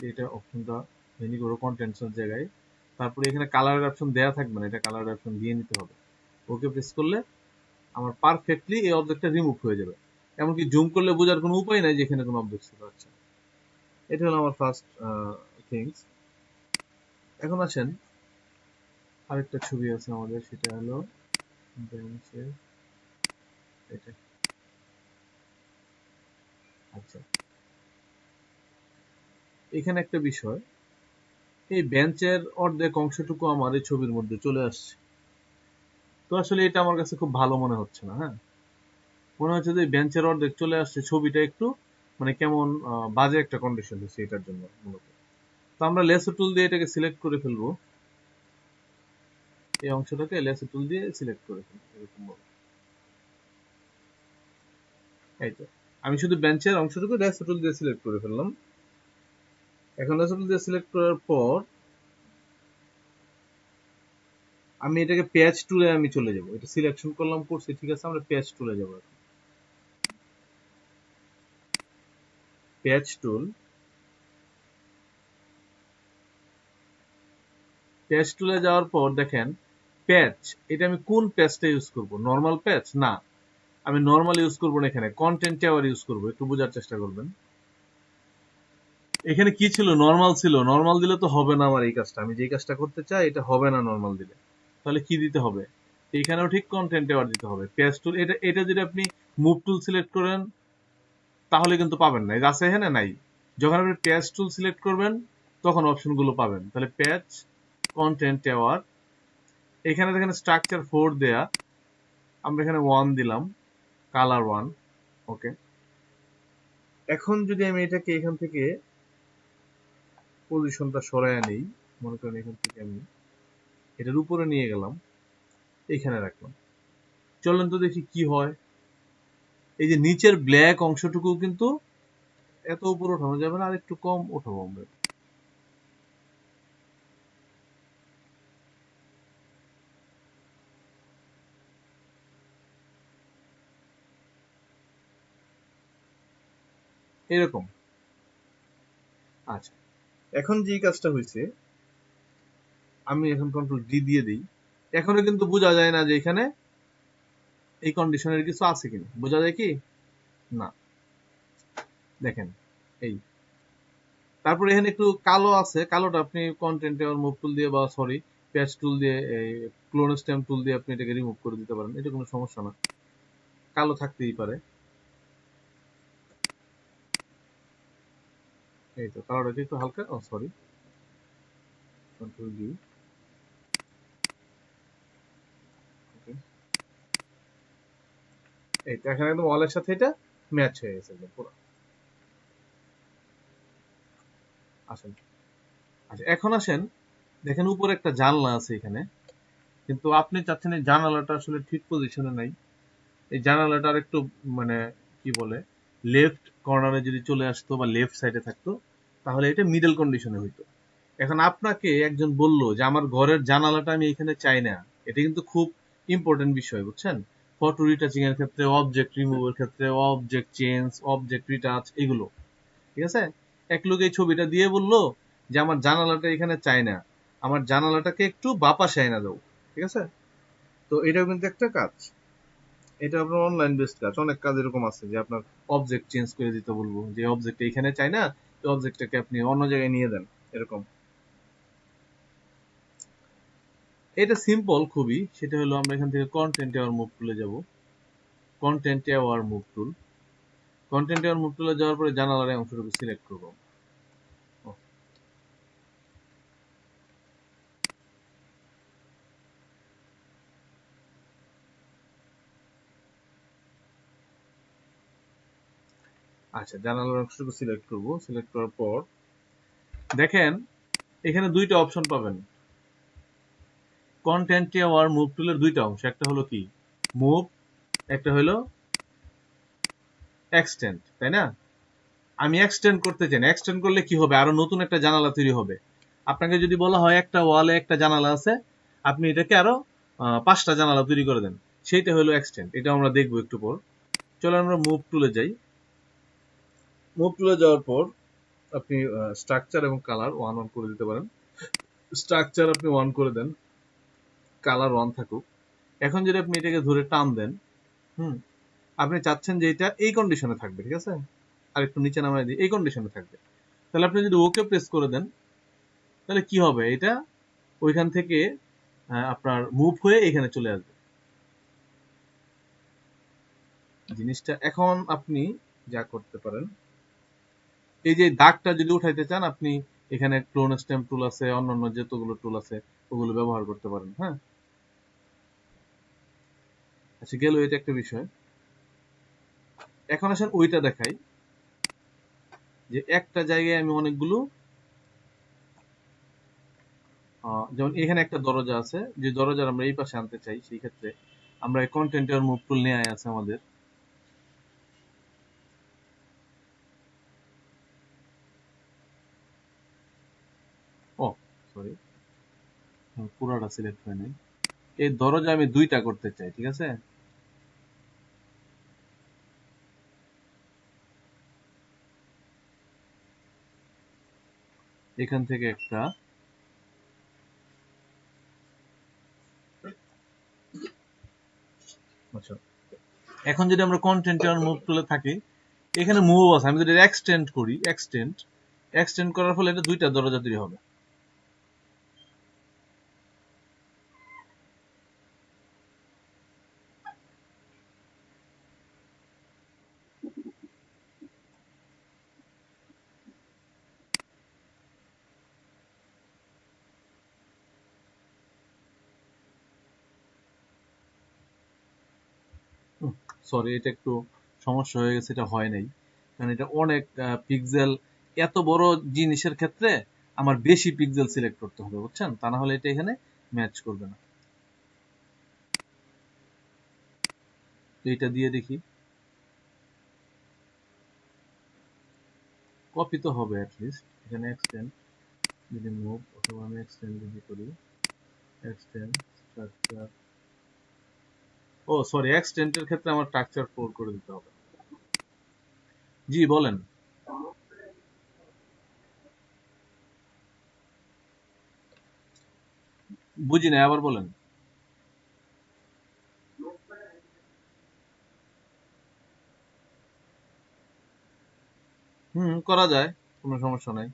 এটা অপশনটা এনি করো কন্টেন্টসের জায়গায়। তারপরে এখানে কালার অপশন দেয়া থাকবে না, এটা কালার অপশন দিয়ে নিতে হবে। ওকে প্রেস করলে আমার পারফেক্টলি এই অবজেক্টটা রিমুভ হয়ে যাবে, এমনকি জুম করলে বোঝার কোনো উপায় নাই যে এখানে কোনো অবজেক্ট ছিল। আচ্ছা, এটা হলো আমার ফার্স্ট থিংস। এখন আসেন আরেকটা ছবি আছে আমাদের, সেটা হলো এটা। আচ্ছা, এখানে একটা বিষয়, এই বেঞ্চের অর্ধেক অংশটুকু আমার এই ছবির মধ্যে চলে আসছে, তো আসলে এটা আমার কাছে খুব ভালো মনে হচ্ছে না। হ্যাঁ, মনে হচ্ছে যে বেঞ্চের অর্ধেক চলে আসছে, ছবিটা একটু মানে কেমন বাজে একটা কন্ডিশন হচ্ছে এটার জন্য মূলত। তো আমরা লেসো টুল দিয়ে এটাকে সিলেক্ট করে ফেলবো, এই অংশটাকে লেসো টুল দিয়ে সিলেক্ট করে ফেলবো এরকম ভাবে। এই তো আমি শুধু বেঞ্চের অংশটুকু লেসো টুল দিয়ে সিলেক্ট করে ফেললাম। এখন লেসো টুল দিয়ে সিলেক্ট করার পর আমি এটাকে পেজ টুলে আমি চলে যাব, এটা সিলেকশন করলাম করছি, ঠিক আছে, আমরা পেজ টুলে যাব। পেজ টুল, পেজ টুলে যাওয়ার পর দেখেন প্যাচ, এটা আমি কোন প্যাচটা ইউজ করব, নরমাল প্যাচ না, আমি নরমাল ইউজ করব না, এখানে কন্টেন্ট আবার ইউজ করব, একটু বোঝার চেষ্টা করবেন। এখানে কি ছিল, নরমাল ছিল, নরমাল দিলে তো হবে না আমার এই কাজটা, আমি যে কাজটা করতে চাই এটা হবে না নরমাল দিলে, তাহলে কি দিতে হবে, এখানেও ঠিক কন্টেন্ট আবার দিতে হবে। পেজ টুল, এটা এটা যদি আপনি মুভ টুল সিলেক্ট করেন তাহলে কিন্তু পাবেন না, এই আছে এখানে নাই, যখন আপনি পেজ টুল সিলেক্ট করবেন তখন অপশনগুলো পাবেন। তাহলে পেজ, কন্টেন্ট আবার, এখানে দেখেন স্ট্রাকচার 4 দেয়া, আমরা এখানে 1 দিলাম, কালার 1। ওকে, এখন যদি আমি এটাকে এখান থেকে পজিশনটা সরাইয়া নেই, মনে করেন এখান থেকে আমি এটার উপরে নিয়ে গেলাম, এইখানে রাখলাম। চলেন তো দেখি কি হয়। এই যে নিচের ব্ল্যাক অংশটুকু কিন্তু এত উপরে ওঠানো যাবে না, আর একটু কম উঠাবো আমরা। এরকম। আচ্ছা, এখন যে কাজটা হয়েছে, আমি এখন কন্ট্রোল ডি দিয়ে দিই। এখনো কিন্তু বোঝা যায় না যে এখানে এই কন্ডিশনের কিছু আছে কিনা। বোঝা যায় কি না? দেখেন এই, তারপরে এখানে একটু কালো আছে, কালোটা আপনি কন্টেন্টে মুভ টুল দিয়ে বা সরি প্যাচ টুল দিয়ে, এই ক্লোন স্ট্যাম্প টুল দিয়ে আপনি এটাকে রিমুভ করে দিতে পারেন, এটা কোনো সমস্যা না, কালো থাকতেই পারে। এই তো কালোটা একটু হালকা, ও সরি, কন্ট্রোল ডি। এই তো এখানে একদম ওয়ালের সাথে এটা ম্যাচ হয়ে গেছে একদম পুরো। আসেন, আচ্ছা এখন আসেন, দেখেন উপরে একটা জানলা আছে এখানে, কিন্তু আপনি চাচ্ছেন এই জানালাটা আসলে ঠিক পজিশনে নাই। এই জানালাটা আর একটু মানে কি বলে লেফট কর্নারে যদি চলে আসতো বা লেফট সাইডে থাকতো, তাহলে এটা মিডল কন্ডিশনে হইতো। এখন আপনাকে একজন বলল যে আমার ঘরের জানালাটা আমি এখানে চাই না, এটা কিন্তু খুব ইম্পর্টেন্ট বিষয়, বুঝছেন? ফটো রিটাচিং এর ক্ষেত্রে, অবজেক্ট রিমুভের ক্ষেত্রে, অবজেক্ট চেঞ্জ, অবজেক্ট রিটাচ, এগুলো ঠিক আছে। এক লোক এই ছবিটা দিয়ে বললো যে আমার জানালাটা এখানে চাই না, আমার জানালাটাকে একটু বাপাশে আইনা দাও, ঠিক আছে। তো এটাও কিন্তু একটা কাজ, এটা আপনার অনলাইন বেসড কাজ। অনেক কাজ এরকম আছে যে আপনার অবজেক্ট চেঞ্জ করে দিতে বলবো, যে অবজেক্ট এখানে চাই না, এই অবজেক্টটাকে আপনি অন্য জায়গায় নিয়ে দেন, এরকম। এটা সিম্পল খুবই, সেটা হলো আমরা এখান থেকে কন্টেন্ট এওয়ার মুভ টুলে যাব। Content aware move tool, content aware move টুলে যাওয়ার পরে জানালার এই অংশটুকু সিলেক্ট করব। ও, আচ্ছা, জানালার অংশটুকু সিলেক্ট করব। সিলেক্ট করার পর দেখেন এখানে দুইটা অপশন পাবেন। কন্টেন্ট এওয়ার মুভ টুলের দুইটা অংশ, একটা হলো কি মুভ, একটা হলো এক্সটেন্ড, তাই না? আমি এক্সটেন্ড করতে চাই না, এক্সটেন্ড করলে কি হবে, আরো নতুন একটা জানালা তৈরি হবে। আপনাকে যদি বলা হয় একটা ওয়ালে একটা জানালা আছে, আপনি এটাকে আরো 5টা জানালা তৈরি করে দেন, সেইটা হলো এক্সটেন্ড। এটা আমরা দেখবো একটু পর। চলো আমরা মুভ টুলে যাই। মুভ টুলে যাওয়ার পর আপনি স্ট্রাকচার এবং কালার ওয়ান অন করে দিতে পারেন। স্ট্রাকচার আপনি ওয়ান করে দেন, কালার ওয়ান থাকুক। এখন যদি আপনি এটাকে ধরে টান দেন, হুম, আপনি চাচ্ছেন যে এটা এই কন্ডিশনে থাকবে, ঠিক আছে। আর একটু নিচে নামাই দিই, এই কন্ডিশনে থাকবে। তাহলে আপনি যদি ওকে প্রেস করে দেন, তাহলে কি হবে, এটা ওইখান থেকে আপনার মুভ হয়ে এখানে চলে আসবে জিনিসটা। এখন আপনি যা করতে পারেন, এই যে দাগটা যদি উঠাইতে চান, আপনি এখানে ক্লোন স্ট্যাম্প টুল আছে, অন্যান্য যতগুলো টুল আছে ওগুলো ব্যবহার করতে পারেন। হ্যাঁ, আচ্ছা গেল এটা একটা বিষয়। এখন আসেন ওইটা দেখাই, যে একটা জায়গায় আমি অনেকগুলো, যেমন এখানে একটা দরজা আছে, যে দরজার আমরা এই পাশে আনতে চাই, সেই ক্ষেত্রে আমরা এই কন্টেন্টের মুভ টুল নিয়ে আছে আমাদের। ও সরি, পুরাটা সিলেক্ট হয় নাই। এই দরজা আমি দুইটা করতে চাই, ঠিক আছে। এখান থেকে একটা, আচ্ছা এখন যদি আমরা কন্টেন্ট আর মুভ টুলে থাকি, এখানে মুভ আছে, আমি যদি এক্সটেন্ড করি, এক্সটেন্ড এক্সটেন্ড করার ফলে এটা দুইটা দরজা তৈরি হবে। সরি, এটা একটু সমস্যা হয়ে গেছে, এটা হয় নাই, কারণ এটা অনেক পিক্সেল, এত বড় জিনিসের ক্ষেত্রে আমার বেশি পিক্সেল সিলেক্ট করতে হবে, বুঝছেন? তা না হলে এটা এখানে ম্যাচ করবে না। এইটা দিয়ে দেখি, কপি তো হবে অ্যাটলিস্ট। এখানে এক্সটেন্ড যদি মুভ, অথবা আমি এক্সটেন্ড যদি করি, এক্সটেন্ড স্ট্রাকচার, ও সরি, এক্সটেন্ডের ক্ষেত্রে আমার স্ট্রাকচার 4 করে দিতে হবে। জি বলেন। বুঝি না, আবার বলেন। করা যায়, কোনো সমস্যা নাই।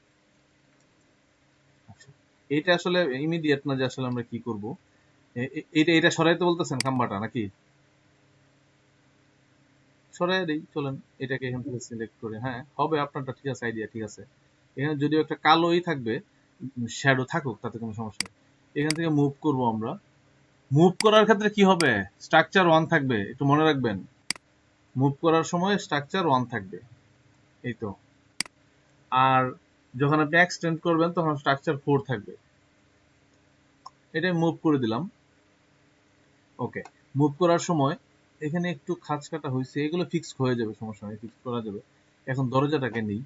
আচ্ছা, এটা আসলে ইমিডিয়েট না যে আসলে আমরা কি করব। এটা এটা সরাইতে বলতেছেন খাম্বাটা নাকি? সরাই দেই, চলেন। এটাকে এখান থেকে সিলেক্ট করে, হ্যাঁ হবে আপনারটা, ঠিক আছে, আইডিয়া ঠিক আছে। এখানে যদিও একটা কালোই থাকবে, শ্যাডো থাকুক, তাতে কোনো সমস্যা নেই। এখান থেকে মুভ করব আমরা। মুভ করার ক্ষেত্রে কি হবে? স্ট্রাকচার 1 থাকবে, একটু মনে রাখবেন। মুভ করার সময় স্ট্রাকচার 1 থাকবে, এই তো। আর যখন আপনি এক্সটেন্ড করবেন তখন স্ট্রাকচার 4 থাকবে। এটাই মুভ করে দিলাম। ওকে, মুভ করার সময় এখানে একটু খাঁজ কাটা হয়েছে, এগুলো ফিক্স হয়ে যাবে, সমস্যা নেই, ফিক্স করা যাবে। এখন দরজাটাকে নেই।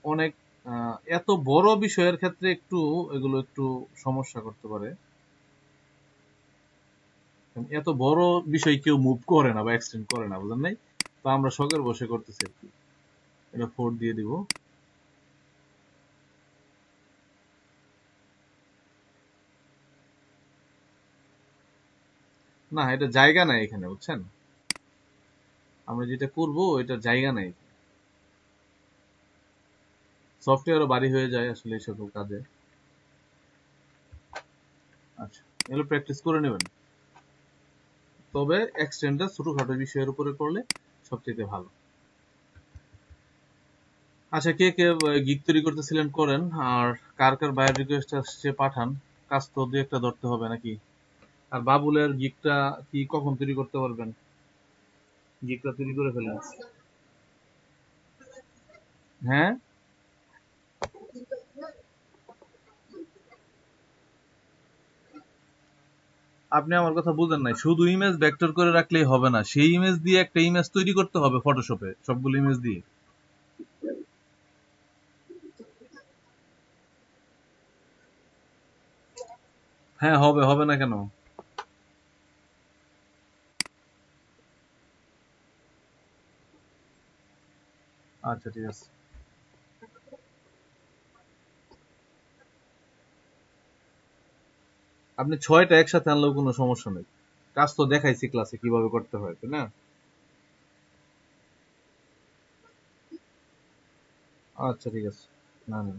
অনেক এত বড় বিষয়ের ক্ষেত্রে একটু এগুলো একটু সমস্যা করতে পারে। এত বড় বিষয় কেউ মুভ করে না বা এক্সটেন্ড করে না, বুঝলেন নাই? তো আমরা শখের বসে করতেছি আর কি। এটা 4 দিয়ে দিব। না, এটা জায়গা নাই এখানে, বুঝছেন? আমরা যেটা করব এটা জায়গা নাই। সফটওয়্যারও বাড়ি হয়ে যায় আসলে এই সকল কাজে। আচ্ছা, এগুলো প্র্যাকটিস করে নেবেন। তবে এক্সটেন্ডটা ছোটখাটো বিষয়ের উপরে করলে সবচেয়ে ভালো। আচ্ছা, কে কে গিগ তৈরি করতেছিলেন করেন, আর কার কার বায়োর রিকোয়েস্ট আসছে পাঠান। কাজ তো দু একটা ধরতে হবে নাকি? আর বাবুলের গিগটা কি কখন তৈরি করতে পারবেন? গিগটা তৈরি করে ফেলেন। হ্যাঁ, আপনি আমার কথা বুঝেন নাই। শুধু ইমেজ ভেক্টর করে রাখলেই হবে না, সেই ইমেজ দিয়ে একটা ইমেজ তৈরি করতে হবে ফটোশপে, সবগুলো ইমেজ দিয়ে। হ্যাঁ হবে, হবে না কেন? আচ্ছা ঠিক আছে। আপনি 6টা একসাথে আনলেও কোনো সমস্যা নেই। কাজ তো দেখাইছি ক্লাসে কিভাবে করতে হয়, তাই না? আচ্ছা ঠিক আছে। না না।